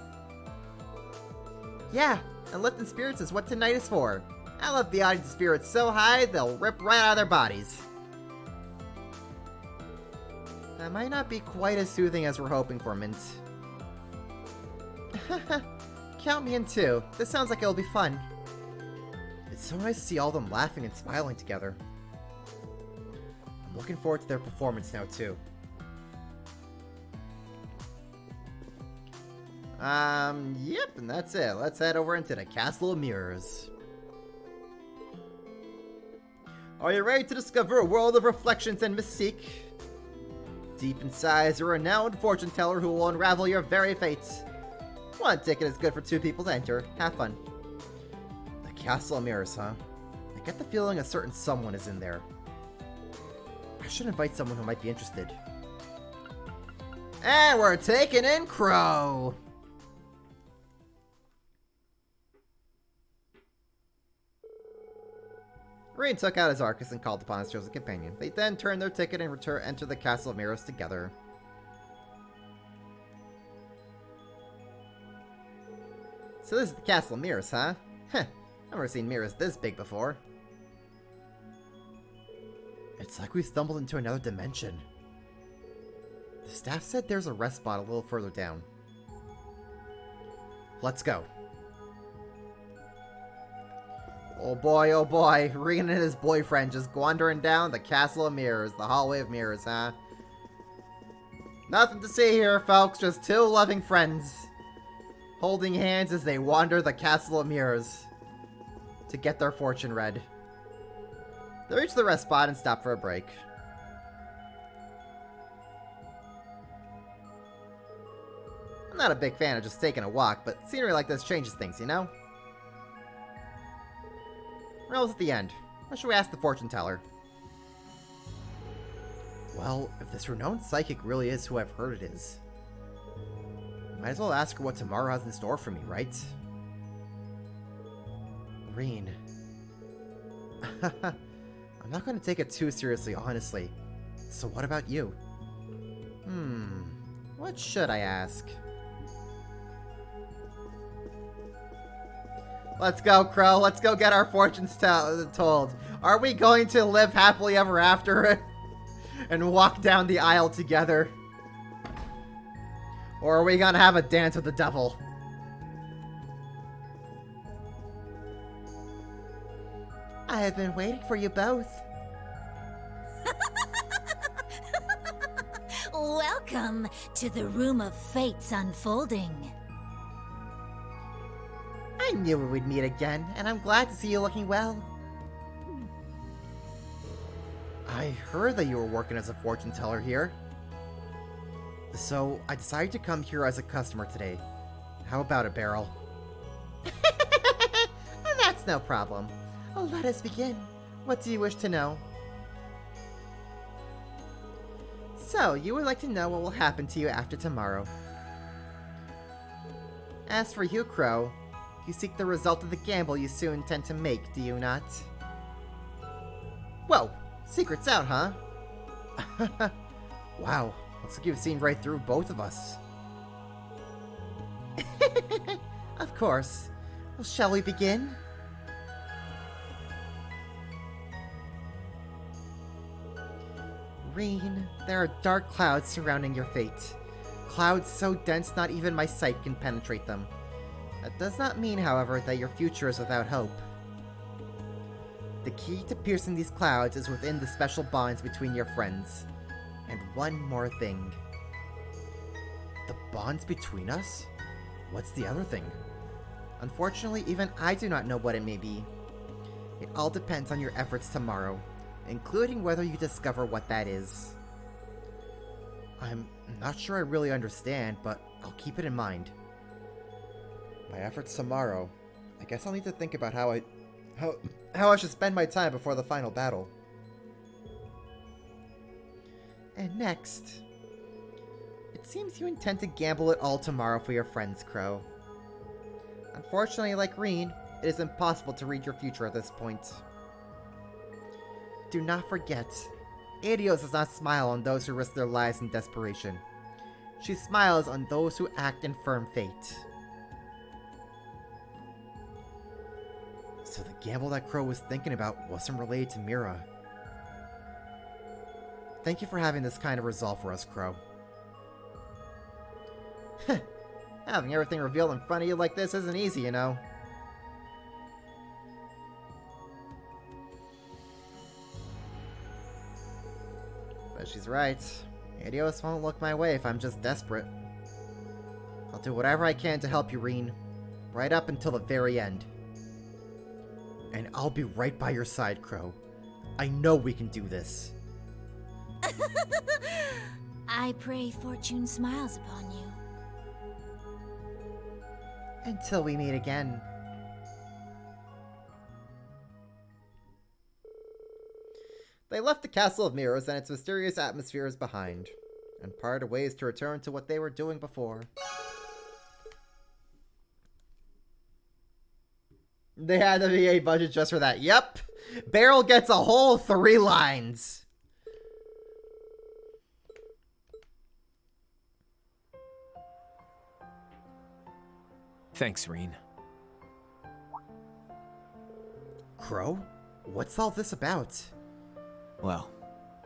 Yeah, and lifting spirits is what tonight is for. I lift the audience's spirits so high they'll rip right out of their bodies. That might not be quite as soothing as we're hoping for, Mint. Count me in too. This sounds like it'll be fun. It's so nice to see all of them laughing and smiling together. I'm looking forward to their performance now too. Yep, and that's it. Let's head over into the Castle of Mirrors. Are you ready to discover a world of reflections and mystique? Deep inside is a renowned fortune teller who will unravel your very fates. One ticket is good for 2 people to enter. Have fun. The Castle of Mirrors, huh? I get the feeling a certain someone is in there. I should invite someone who might be interested. And we're taking in Crow! Reen took out his Arcus and called upon his chosen companion. They then turned their ticket and enter the Castle of Mirrors together. So this is the Castle of Mirrors, huh? Heh, I've never seen mirrors this big before. It's like we stumbled into another dimension. The staff said there's a rest spot a little further down. Let's go. Oh boy, Reen and his boyfriend just wandering down the Castle of Mirrors, the Hallway of Mirrors, huh? Nothing to see here, folks, just 2 loving friends, holding hands as they wander the Castle of Mirrors. to get their fortune read. They reach the rest spot and stop for a break. I'm not a big fan of just taking a walk, but scenery like this changes things, you know? We're almost at the end. What should we ask the fortune teller? Well, if this renowned psychic really is who I've heard it is, might as well ask her what tomorrow has in store for me, right? Reen. I'm not going to take it too seriously, honestly. So what about you? What should I ask? Let's go, Crow. Let's go get our fortunes told. Are we going to live happily ever after and walk down the aisle together? Or are we gonna have a dance with the devil? I have been waiting for you both. Welcome to the Room of Fate's unfolding. I knew we would meet again, and I'm glad to see you looking well. I heard that you were working as a fortune teller here. So, I decided to come here as a customer today. How about it, Beryl? That's no problem. Let us begin. What do you wish to know? So, you would like to know what will happen to you after tomorrow. As for you, Crow, you seek the result of the gamble you soon intend to make, do you not? Whoa! Secret's out, huh? Wow, looks like you've seen right through both of us. Of course. Well, shall we begin? Reen, there are dark clouds surrounding your fate. Clouds so dense not even my sight can penetrate them. That does not mean, however, that your future is without hope. The key to piercing these clouds is within the special bonds between your friends. And one more thing. The bonds between us? What's the other thing? Unfortunately, even I do not know what it may be. It all depends on your efforts tomorrow, including whether you discover what that is. I'm not sure I really understand, but I'll keep it in mind. My efforts tomorrow. I guess I'll need to think about how I should spend my time before the final battle. And next, it seems you intend to gamble it all tomorrow for your friends, Crow. Unfortunately, like Reen, it is impossible to read your future at this point. Do not forget, Adios does not smile on those who risk their lives in desperation. She smiles on those who act in firm fate. So the gamble that Crow was thinking about wasn't related to Mira. Thank you for having this kind of resolve for us, Crow. Having everything revealed in front of you like this isn't easy, you know. But she's right. Adios won't look my way if I'm just desperate. I'll do whatever I can to help you, Reen. Right up until the very end. And I'll be right by your side, Crow. I know we can do this. I pray fortune smiles upon you. Until we meet again. They left the Castle of Mirrors and its mysterious atmospheres behind, and parted ways to return to what they were doing before. They had the VA budget just for that. Yep! Beryl gets a whole 3 lines! Thanks, Reen. Crow? What's all this about? Well,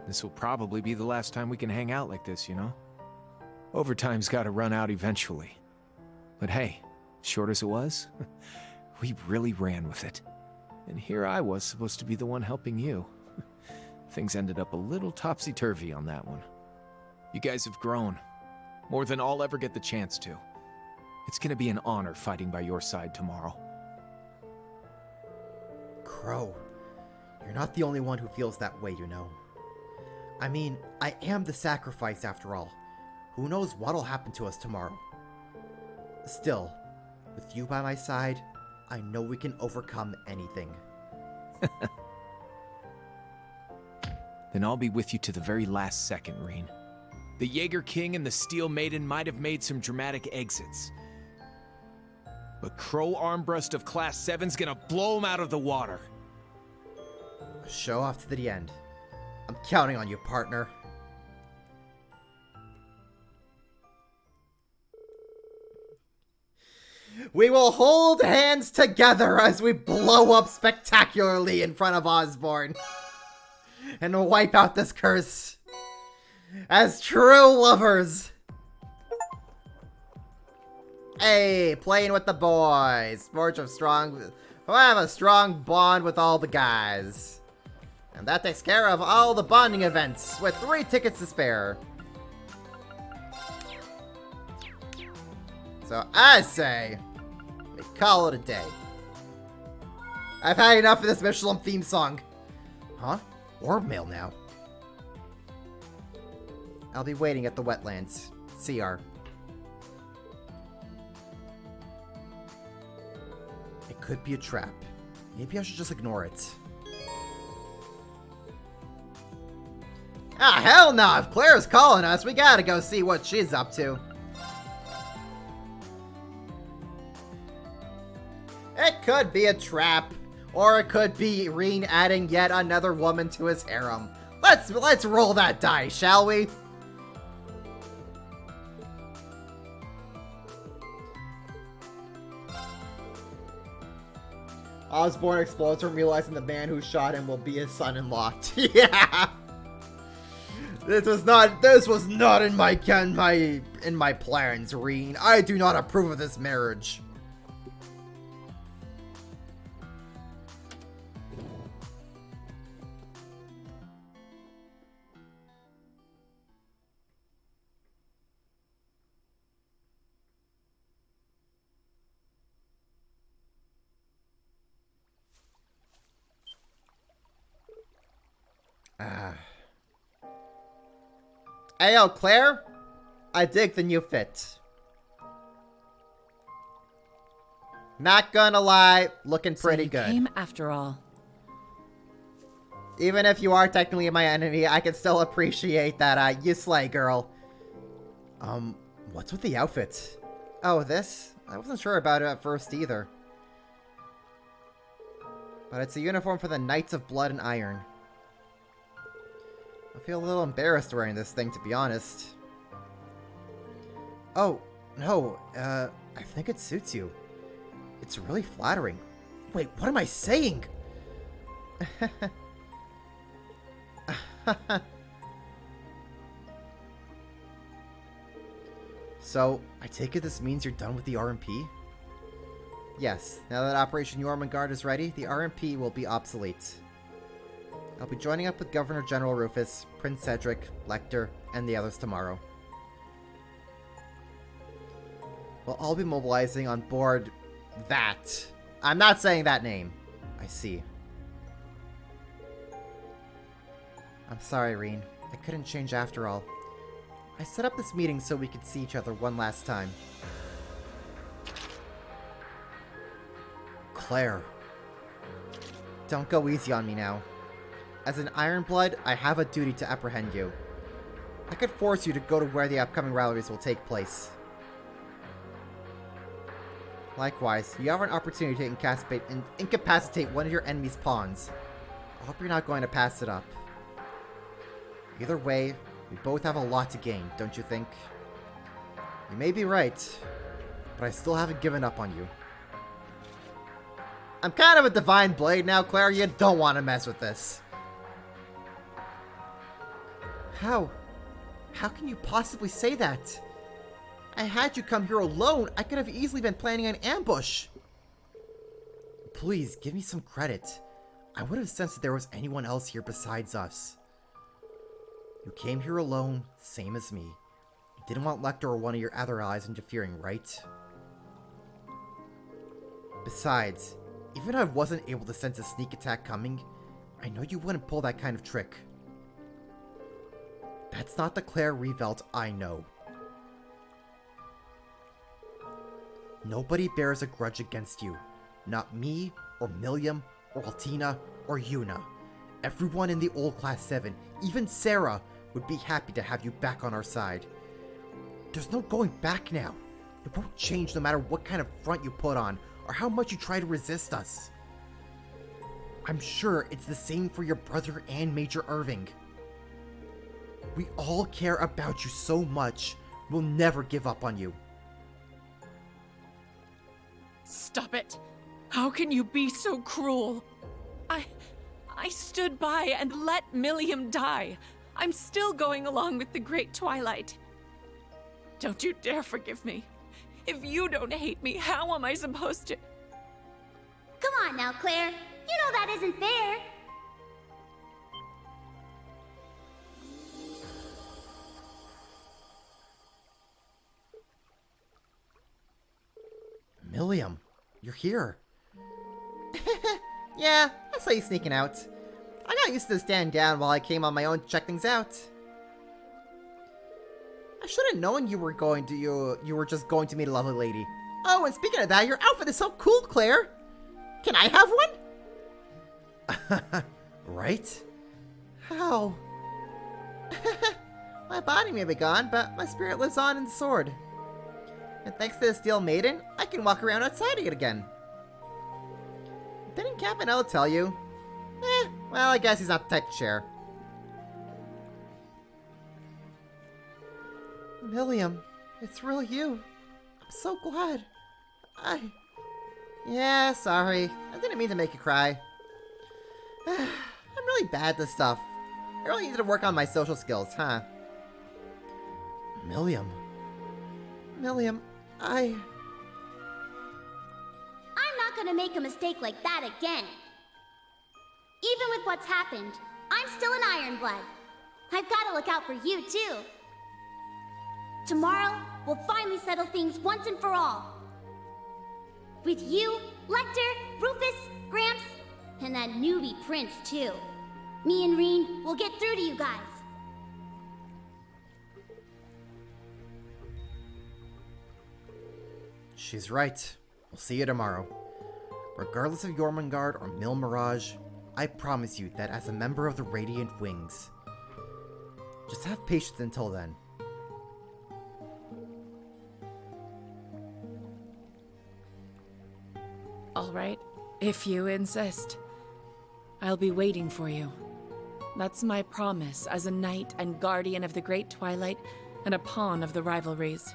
this will probably be the last time we can hang out like this, you know? Overtime's gotta run out eventually. But hey, short as it was, we really ran with it. And here I was supposed to be the one helping you. Things ended up a little topsy-turvy on that one. You guys have grown. More than I'll ever get the chance to. It's gonna be an honor fighting by your side tomorrow. Crow, you're not the only one who feels that way, you know. I mean, I am the sacrifice after all. Who knows what'll happen to us tomorrow? Still, with you by my side, I know we can overcome anything. Then I'll be with you to the very last second, Reen. The Jaeger King and the Steel Maiden might have made some dramatic exits. But Crow Armbrust of Class 7's gonna blow him out of the water. Show off to the end. I'm counting on you, partner. We will hold hands together as we blow up spectacularly in front of Osborne. And wipe out this curse. As true lovers. Hey, playing with the boys. Forge of strong... I have a strong bond with all the guys. And that takes care of all the bonding events, with 3 tickets to spare. So I say, we call it a day. I've had enough of this Michelin theme song. Huh? Orb mail now. I'll be waiting at the wetlands. CR. It could be a trap. Maybe I should just ignore it. Ah, hell no! If Claire's calling us, we gotta go see what she's up to. It could be a trap. Or it could be Reen adding yet another woman to his harem. Let's roll that die, shall we? Osborne explodes from realizing the man who shot him will be his son-in-law. Yeah. This was not in my plans, Reen. I do not approve of this marriage. Ayo, Claire? I dig the new fit. Not gonna lie, looking pretty good. Came after all. Even if you are technically my enemy, I can still appreciate that you slay, girl. What's with the outfit? Oh, this? I wasn't sure about it at first either. But it's a uniform for the Knights of Blood and Iron. I feel a little embarrassed wearing this thing, to be honest. Oh, no, I think it suits you. It's really flattering. Wait, what am I saying? So, I take it this means you're done with the RMP? Yes, now that Operation Jormungand is ready, the RMP will be obsolete. I'll be joining up with Governor General Rufus, Prince Cedric, Lecter, and the others tomorrow. We'll all be mobilizing on board that. I'm not saying that name. I see. I'm sorry, Reen. I couldn't change after all. I set up this meeting so we could see each other one last time. Claire. Don't go easy on me now. As an Ironblood, I have a duty to apprehend you. I could force you to go to where the upcoming rallies will take place. Likewise, you have an opportunity to incapacitate one of your enemy's pawns. I hope you're not going to pass it up. Either way, we both have a lot to gain, don't you think? You may be right, but I still haven't given up on you. I'm kind of a divine blade now, Claire. You don't want to mess with this. How? How can you possibly say that? I had you come here alone. I could have easily been planning an ambush. Please, give me some credit. I would have sensed that there was anyone else here besides us. You came here alone, same as me. You didn't want Lecter or one of your other allies interfering, right? Besides, Even if I wasn't able to sense a sneak attack coming, I know you wouldn't pull that kind of trick. That's not the Claire Revelt I know. Nobody bears a grudge against you. Not me, or Milliam, or Altina, or Yuna. Everyone in the old Class 7, even Sarah, would be happy to have you back on our side. There's no going back now. It won't change no matter what kind of front you put on, or how much you try to resist us. I'm sure it's the same for your brother and Major Irving. We all care about you so much, we'll never give up on you. Stop it! How can you be so cruel? I stood by and let Milliam die. I'm still going along with the Great Twilight. Don't you dare forgive me. If you don't hate me, how am I supposed to? Come on now, Claire. You know that isn't fair. Milliam, you're here. Yeah, I saw you sneaking out. I got used to stand down while I came on my own to check things out. I should have known you were just going to meet a lovely lady. Oh, and speaking of that, your outfit is so cool, Claire. Can I have one? Right? How? My body may be gone, but my spirit lives on in the sword. And thanks to the Steel Maiden, I can walk around outside it again. Didn't Campanella tell you? Well, I guess he's not the type to share. Milliam, it's really you. I'm so glad. Yeah, sorry. I didn't mean to make you cry. I'm really bad at this stuff. I really need to work on my social skills, huh? Milliam, I'm not gonna make a mistake like that again. Even with what's happened, I'm still an Ironblood. I've gotta look out for you, too. Tomorrow, we'll finally settle things once and for all. With you, Lecter, Rufus, Gramps, and that newbie Prince, too. Me and Reen will get through to you guys. She's right. We'll see you tomorrow. Regardless of Jormungand or Mil Mirage, I promise you that as a member of the Radiant Wings, just have patience until then. All right, if you insist. I'll be waiting for you. That's my promise as a knight and guardian of the Great Twilight and a pawn of the rivalries.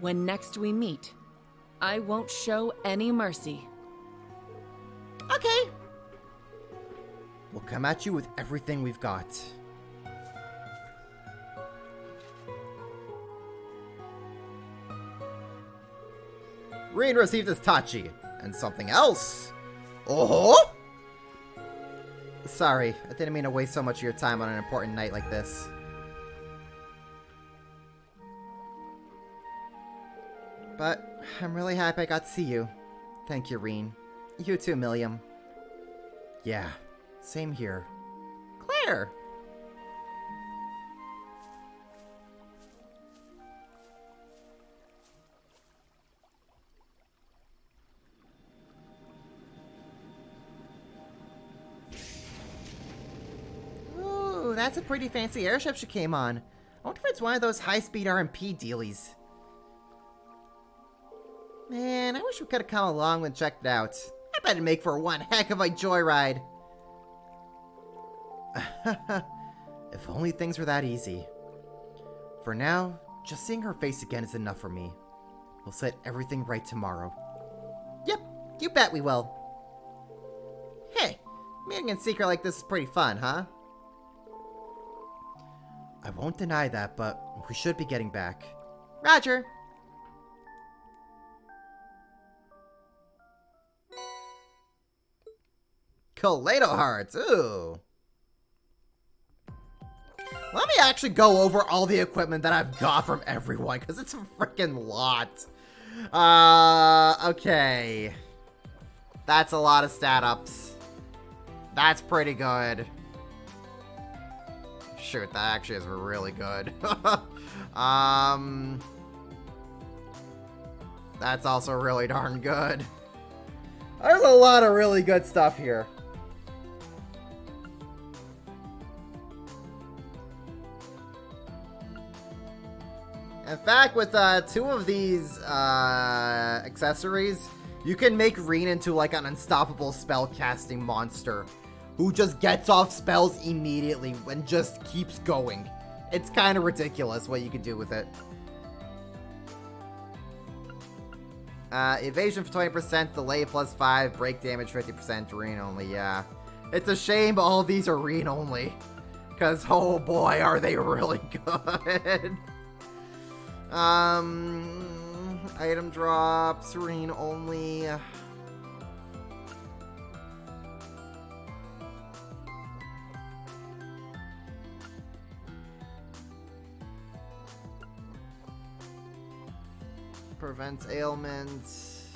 When next we meet, I won't show any mercy. Okay. We'll come at you with everything we've got. Reen received his Tachi. And something else. Oh! Sorry, I didn't mean to waste so much of your time on an important night like this. But I'm really happy I got to see you. Thank you, Reen. You too, Milliam. Yeah, same here. Claire! Ooh, that's a pretty fancy airship she came on. I wonder if it's one of those high-speed RMP dealies. Man, I wish we could have come along and checked it out. I bet it'd make for one heck of a joyride. If only things were that easy. For now, just seeing her face again is enough for me. We'll set everything right tomorrow. Yep, you bet we will. Hey, meeting in secret like this is pretty fun, huh? I won't deny that, but we should be getting back. Roger! Kaleido Hearts, ooh! Let me actually go over all the equipment that I've got from everyone, because it's a freaking lot. Okay. That's a lot of stat ups. That's pretty good. Shoot, that actually is really good. That's also really darn good. There's a lot of really good stuff here. In fact, with 2 of these accessories, you can make Reen into like an unstoppable spellcasting monster who just gets off spells immediately and just keeps going. It's kind of ridiculous what you can do with it. Evasion for 20%, delay +5, break damage 50%, Reen only, yeah. It's a shame all these are Reen only. Because, oh boy, are they really good. Item drops, Reen only. Prevents ailments.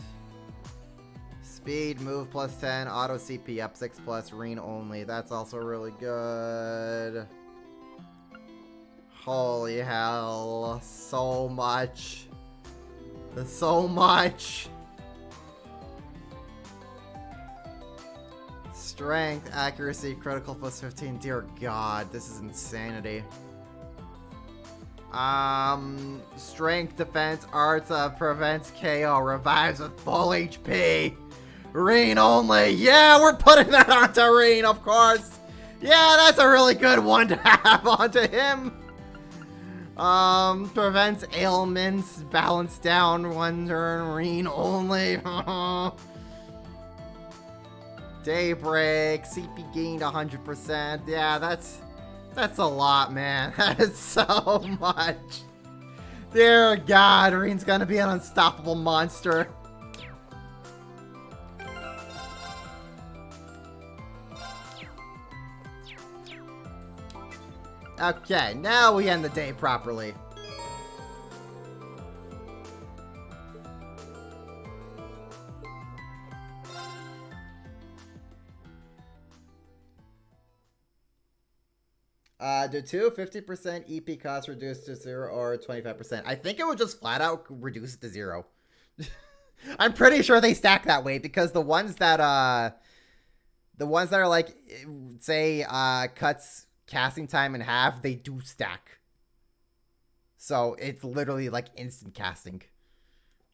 Speed, move +10, auto CP up 6+, Reen only. That's also really good. Holy hell. So much. So much. Strength, accuracy, critical +15. Dear God, this is insanity. Strength, defense, arts, prevents KO, revives with full HP. Reen only. Yeah, we're putting that onto Reen, of course. Yeah, that's a really good one to have onto him. Prevents ailments, balance down 1 turn, Reen only. Daybreak, CP gained 100%. Yeah, that's a lot, man. That is so much. Dear God, Reen's gonna be an unstoppable monster. Okay, now we end the day properly. Do 50% EP cost reduced to 0 or 25%? I think it would just flat out reduce it to 0. I'm pretty sure they stack that way because the ones that are like, say, cuts casting time in half, they do stack. So it's literally like instant casting.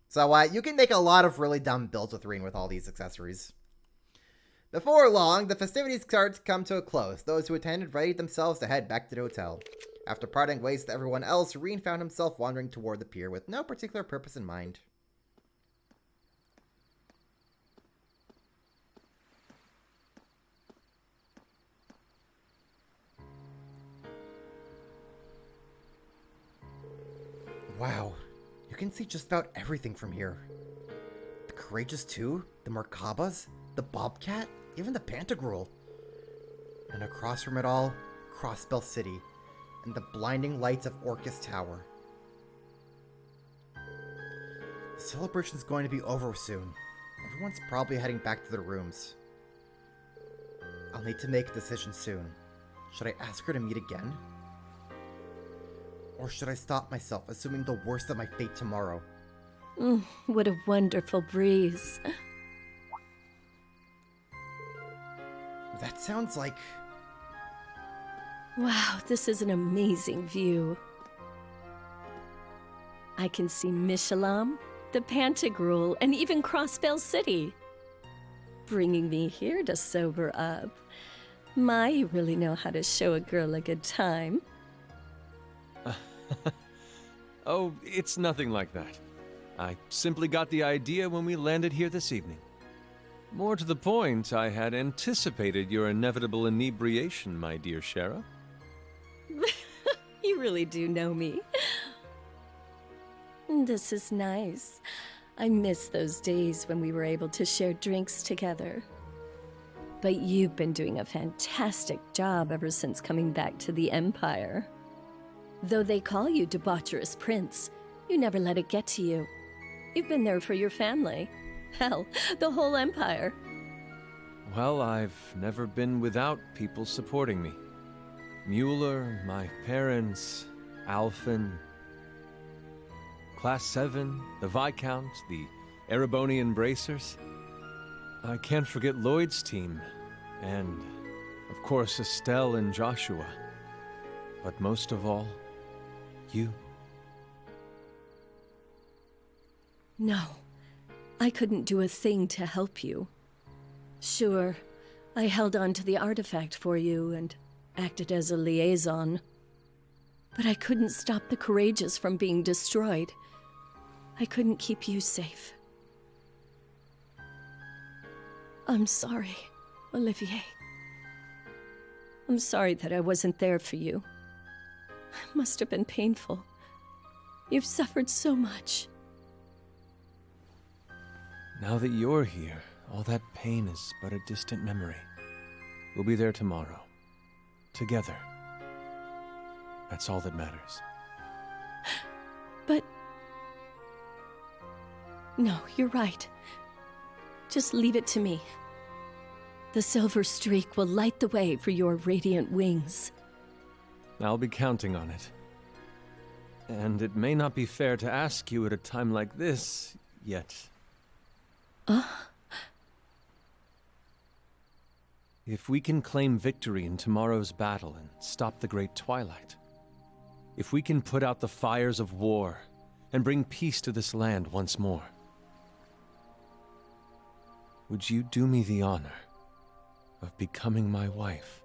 So you can make a lot of really dumb builds with Reen with all these accessories. Before long, the festivities start to come to a close. Those who attended readied themselves to head back to the hotel. After parting ways with everyone else, Reen found himself wandering toward the pier with no particular purpose in mind. Wow, you can see just about everything from here. The Courageous 2, the Merkabas, the Bobcat, even the Pantagruel. And across from it all, Crossbell City, and the blinding lights of Orcus Tower. The celebration's going to be over soon. Everyone's probably heading back to their rooms. I'll need to make a decision soon. Should I ask her to meet again? Or should I stop myself, assuming the worst of my fate tomorrow? What a wonderful breeze. That sounds like... Wow, this is an amazing view. I can see Mishalam, the Pantagruel, and even Crossbell City. Bringing me here to sober up. My, you really know how to show a girl a good time. Oh, it's nothing like that. I simply got the idea when we landed here this evening. More to the point, I had anticipated your inevitable inebriation, my dear Shara. You really do know me. This is nice. I miss those days when we were able to share drinks together. But you've been doing a fantastic job ever since coming back to the Empire. Though they call you debaucherous prince, you never let it get to you. You've been there for your family. Hell, the whole Empire. Well, I've never been without people supporting me. Mueller, my parents, Alphen, Class 7, the Viscount, the Erebonian Bracers. I can't forget Lloyd's team, and, of course, Estelle and Joshua. But most of all, you. No, I couldn't do a thing to help you. Sure, I held on to the artifact for you and acted as a liaison. But I couldn't stop the Courageous from being destroyed. I couldn't keep you safe. I'm sorry, Olivier. I'm sorry that I wasn't there for you. It must have been painful. You've suffered so much. Now that you're here, all that pain is but a distant memory. We'll be there tomorrow. Together. That's all that matters. But... No, you're right. Just leave it to me. The silver streak will light the way for your radiant wings. I'll be counting on it. And it may not be fair to ask you at a time like this, yet. If we can claim victory in tomorrow's battle and stop the Great Twilight, if we can put out the fires of war and bring peace to this land once more, would you do me the honor of becoming my wife?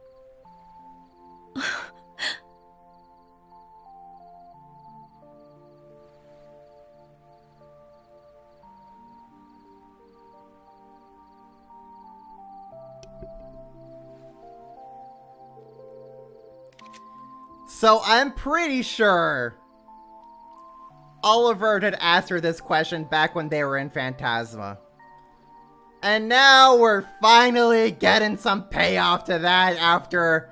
So I'm pretty sure Oliver had asked her this question back when they were in Phantasma. And now we're finally getting some payoff to that after,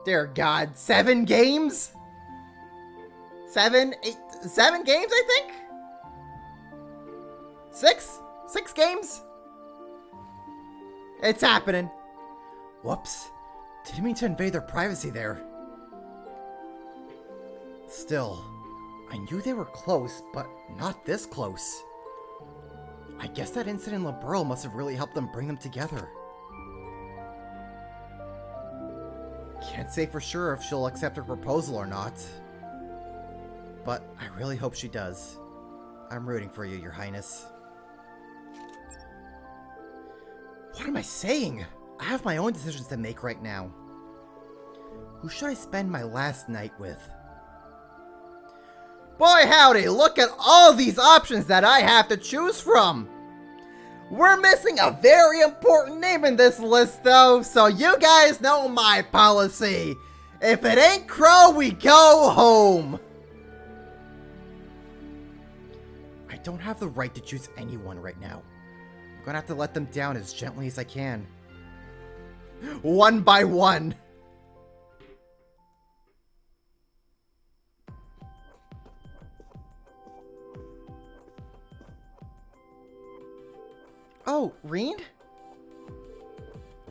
dear God, 7 games? 7 games, I think? 6 games? It's happening. Whoops. Didn't mean to invade their privacy there. Still, I knew they were close, but not this close. I guess that incident in Liberl must have really helped them bring them together. Can't say for sure if she'll accept her proposal or not. But I really hope she does. I'm rooting for you, Your Highness. What am I saying? I have my own decisions to make right now. Who should I spend my last night with? Boy howdy, look at all these options that I have to choose from! We're missing a very important name in this list though, so you guys know my policy. If it ain't Crow, we go home! I don't have the right to choose anyone right now. I'm gonna have to let them down as gently as I can. One by one! Oh, Reen?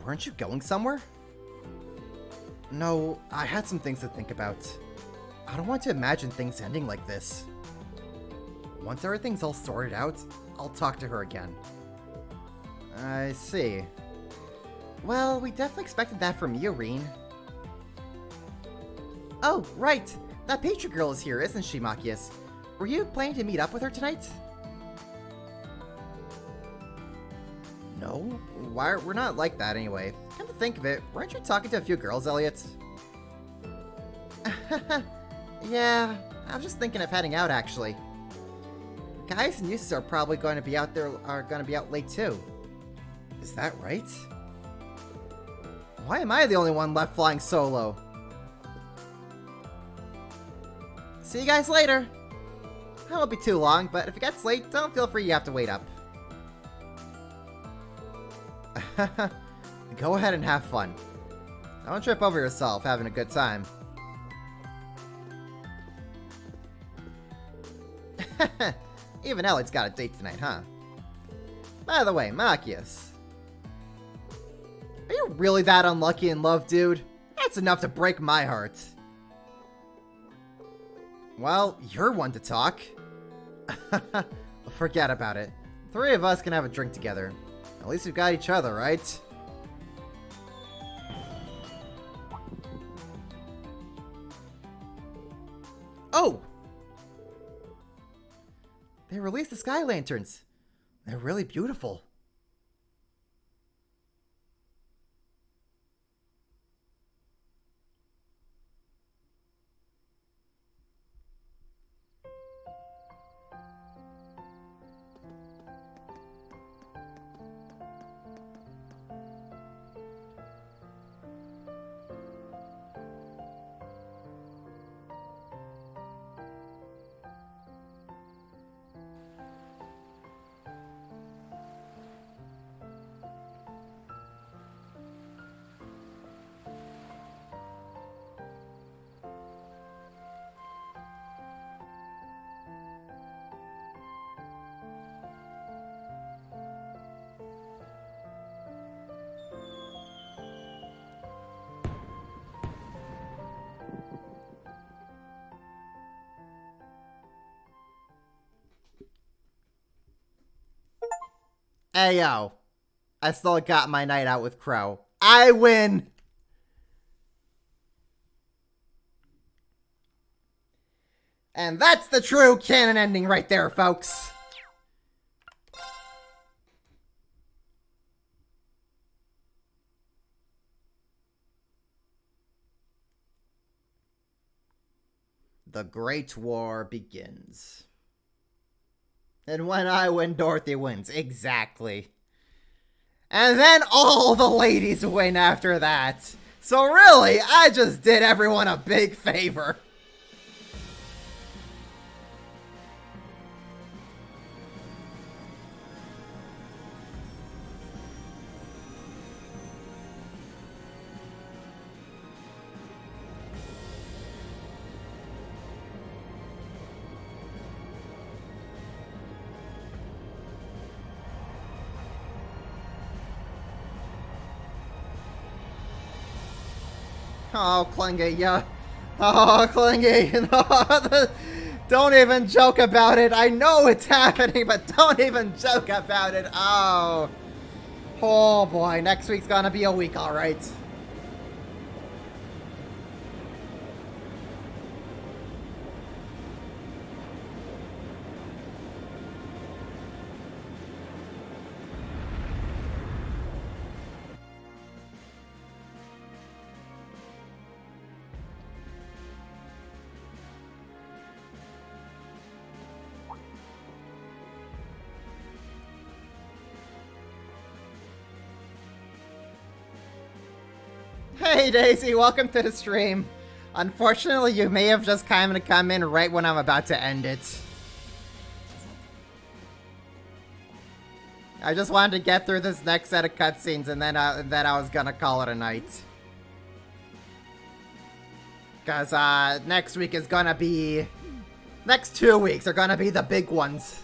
Weren't you going somewhere? No, I had some things to think about. I don't want to imagine things ending like this. Once everything's all sorted out, I'll talk to her again. I see. Well, we definitely expected that from you, Reen. Oh, right! That Patriot girl is here, isn't she, Machias? Were you planning to meet up with her tonight? No? We're not like that anyway. Come to think of it, weren't you talking to a few girls, Elliot? Yeah, I was just thinking of heading out actually. Guys and Eustace are probably going to be out late too. Is that right? Why am I the only one left flying solo? See you guys later. I won't be too long, but if it gets late, don't feel free you have to wait up. Go ahead and have fun. Don't trip over yourself having a good time. Even Elliot's got a date tonight, huh? By the way, Machias. you really that unlucky in love, dude? That's enough to break my heart. Well, you're one to talk. Forget about it. 3 of us can have a drink together. At least we've got each other, right? Oh! They released the sky lanterns. They're really beautiful. Hey, yo. I still got my night out with Crow. I win! And that's the true canon ending right there, folks. The Great War begins. And when I win, Dorothy wins. Exactly. And then all the ladies win after that. So really, I just did everyone a big favor. Oh, Klingy, yeah. Oh, Klingy. Don't even joke about it. I know it's happening, but don't even joke about it. Oh. Oh, boy. Next week's gonna be a week, alright. Hey Daisy, welcome to the stream. Unfortunately, you may have just kind of come in right when I'm about to end it. I just wanted to get through this next set of cutscenes and then I was gonna call it a night. Cause next week is gonna be... Next 2 weeks are gonna be the big ones.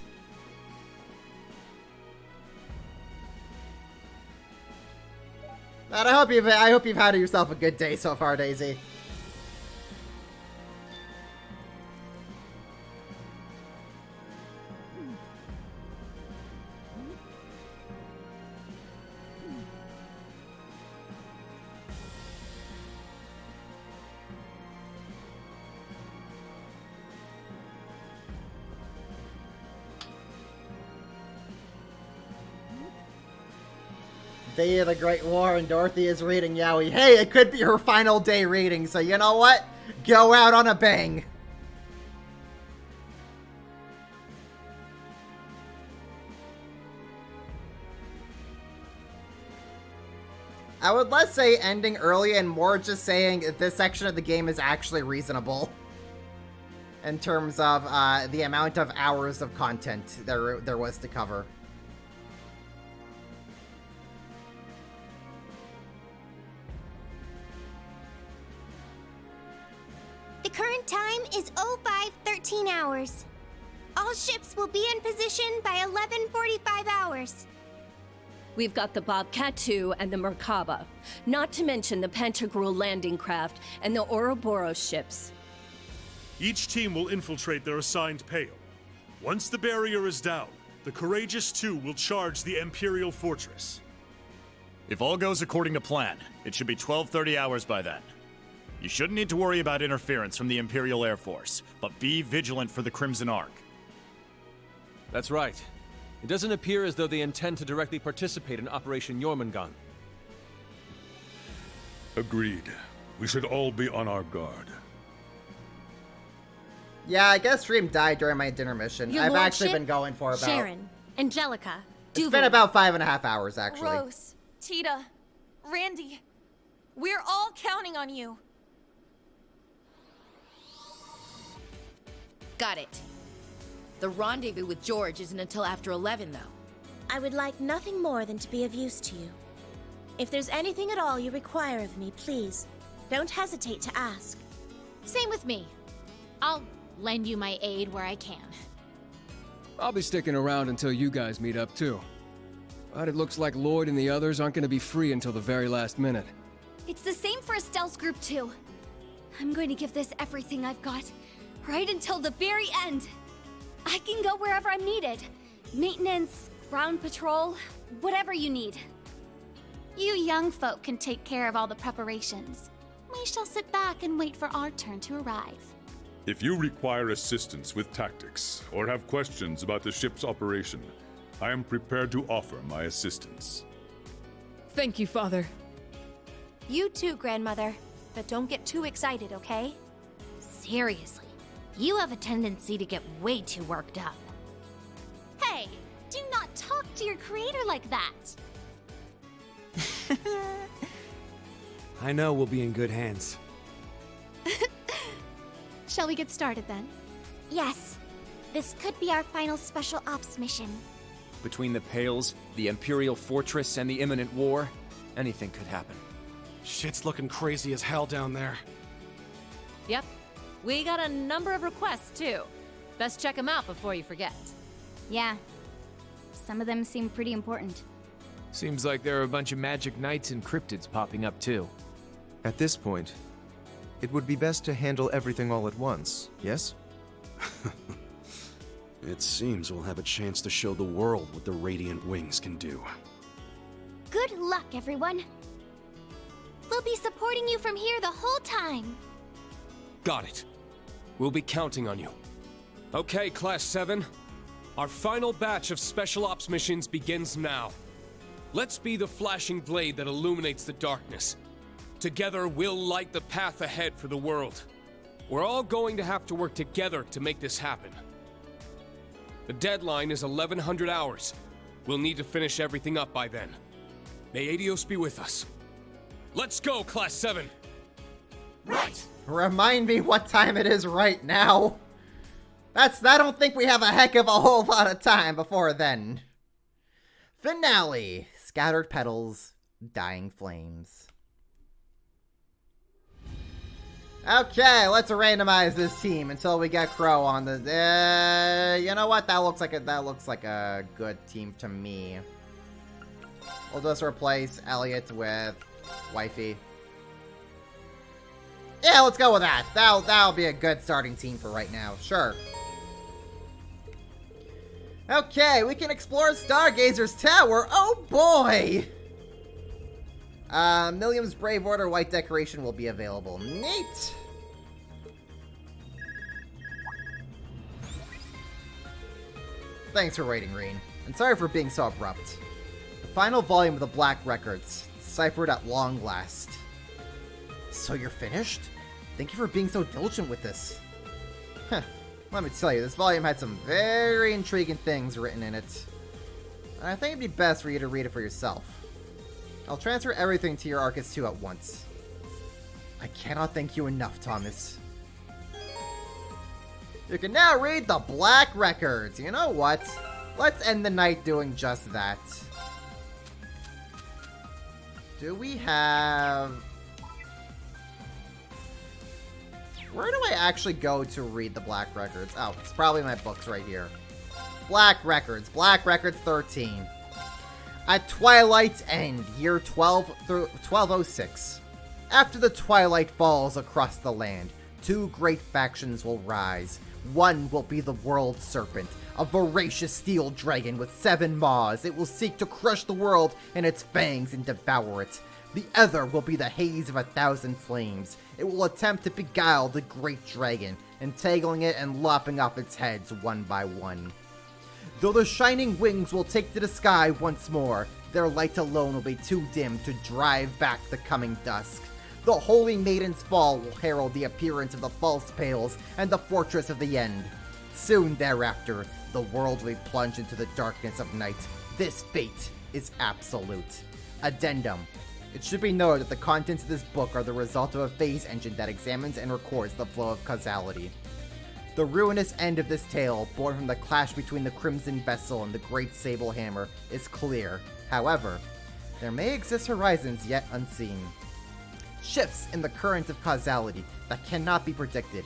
But I hope you've had yourself a good day so far, Daisy. Day of the Great War and Dorothy is reading Yaoi. Hey, it could be her final day reading, so you know what? Go out on a bang. I would less say ending early and more just saying this section of the game is actually reasonable. In terms of the amount of hours of content there was to cover. The current time is 05:13 hours. All ships will be in position by 11:45 hours. We've got the Bobcat 2 and the Merkaba, not to mention the Pantagruel landing craft and the Ouroboros ships. Each team will infiltrate their assigned pale. Once the barrier is down, the Courageous 2 will charge the Imperial Fortress. If all goes according to plan, it should be 12:30 hours by then. You shouldn't need to worry about interference from the Imperial Air Force, but be vigilant for the Crimson Arc. That's right. It doesn't appear as though they intend to directly participate in Operation Jormungand. Agreed. We should all be on our guard. Yeah, I guess Dream died during my dinner mission. Your I've actually lordship, been going for about... Sharon, Angelica, It's Duval. been about 5.5 hours, actually. Rose, Tita, Randy, we're all counting on you. Got it. The rendezvous with George isn't until after 11, though. I would like nothing more than to be of use to you. If there's anything at all you require of me, please, don't hesitate to ask. Same with me. I'll lend you my aid where I can. I'll be sticking around until you guys meet up, too. But it looks like Lloyd and the others aren't going to be free until the very last minute. It's the same for Estelle's group, too. I'm going to give this everything I've got, right until the very end. I can go wherever I'm needed. Maintenance, ground patrol, whatever you need. You young folk can take care of all the preparations. We shall sit back and wait for our turn to arrive. If you require assistance with tactics or have questions about the ship's operation, I am prepared to offer my assistance. Thank you, Father. You too, Grandmother. But don't get too excited, okay? Seriously, you have a tendency to get way too worked up. Hey, do not talk to your creator like that. I know we'll be in good hands. Shall we get started then? Yes. This could be our final special ops mission. Between the Pales, the Imperial Fortress, and the imminent war, anything could happen. Shit's looking crazy as hell down there. Yep. We got a number of requests, too. Best check them out before you forget. Yeah. Some of them seem pretty important. Seems like there are a bunch of magic knights and cryptids popping up, too. At this point, it would be best to handle everything all at once, yes? It seems we'll have a chance to show the world what the Radiant Wings can do. Good luck, everyone. We'll be supporting you from here the whole time. Got it. We'll be counting on you. Okay, Class 7. Our final batch of Special Ops missions begins now. Let's be the flashing blade that illuminates the darkness. Together, we'll light the path ahead for the world. We're all going to have to work together to make this happen. The deadline is 1100 hours. We'll need to finish everything up by then. May Adios be with us. Let's go, Class 7! Right! Remind me what time it is right now. I don't think we have a heck of a whole lot of time before then. Finale. Scattered petals, dying flames. Okay, let's randomize this team until we get Crow on the... you know what? That looks like a good team to me. We'll just replace Elliot with Wifey. Yeah, let's go with that. That'll be a good starting team for right now. Sure. Okay, we can explore Stargazer's Tower. Oh boy! Milliam's Brave Order white decoration will be available. Neat! Thanks for waiting, Reen. And sorry for being so abrupt. The final volume of the Black Records, deciphered at long last. So you're finished? Thank you for being so diligent with this. Huh. Let me tell you, this volume had some very intriguing things written in it. And I think it'd be best for you to read it for yourself. I'll transfer everything to your Arcus 2 at once. I cannot thank you enough, Thomas. You can now read the Black Records. You know what? Let's end the night doing just that. Do we have... Where do I actually go to read the Black Records? Oh, it's probably my books right here. Black Records. Black Records 13. At Twilight's end, year 1206. After the twilight falls across the land, two great factions will rise. One will be the World Serpent, a voracious steel dragon with 7 maws. It will seek to crush the world in its fangs and devour it. The other will be the Haze of 1,000 Flames. It will attempt to beguile the great dragon, entangling it and lopping off its heads one by one. Though the shining wings will take to the sky once more, their light alone will be too dim to drive back the coming dusk. The Holy Maiden's fall will herald the appearance of the False Pales and the Fortress of the End. Soon thereafter, the world will be plunged into the darkness of night. This fate is absolute. Addendum. It should be noted that the contents of this book are the result of a phase engine that examines and records the flow of causality. The ruinous end of this tale, born from the clash between the Crimson Vessel and the Great Sable Hammer, is clear. However, there may exist horizons yet unseen. Shifts in the current of causality that cannot be predicted.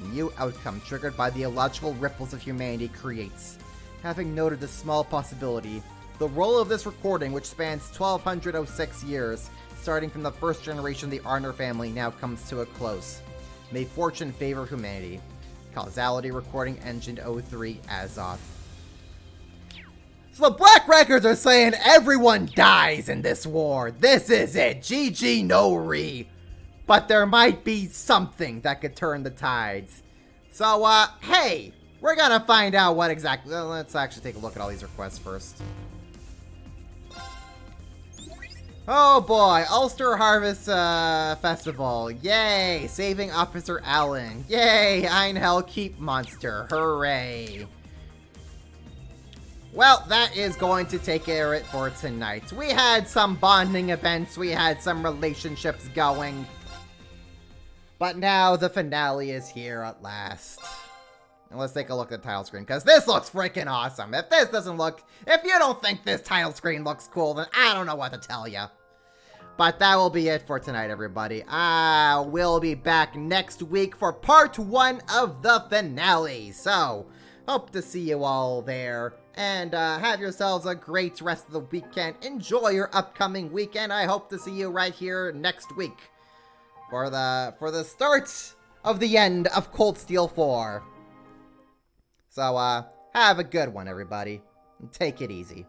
A new outcome triggered by the illogical ripples of humanity creates. Having noted this small possibility, the role of this recording, which spans 1206 years, starting from the first generation of the Arner family, now comes to a close. May fortune favor humanity. Causality Recording Engine 03 Azoth. So the Black Records are saying everyone dies in this war. This is it. GG no re. But there might be something that could turn the tides. So, hey, we're gonna find out what exactly. Let's actually take a look at all these requests first. Oh boy, Ulster Harvest Festival. Yay! Saving Officer Allen. Yay! Einhell Keep Monster. Hooray! Well, that is going to take care of it for tonight. We had some bonding events, we had some relationships going. But now the finale is here at last. And let's take a look at the title screen, because this looks freaking awesome. If you don't think this title screen looks cool, then I don't know what to tell you. But that will be it for tonight, everybody. I will be back next week for part 1 of the finale. So, hope to see you all there. And have yourselves a great rest of the weekend. Enjoy your upcoming weekend. I hope to see you right here next week for the start of the end of Cold Steel 4. So, have a good one, everybody. And take it easy.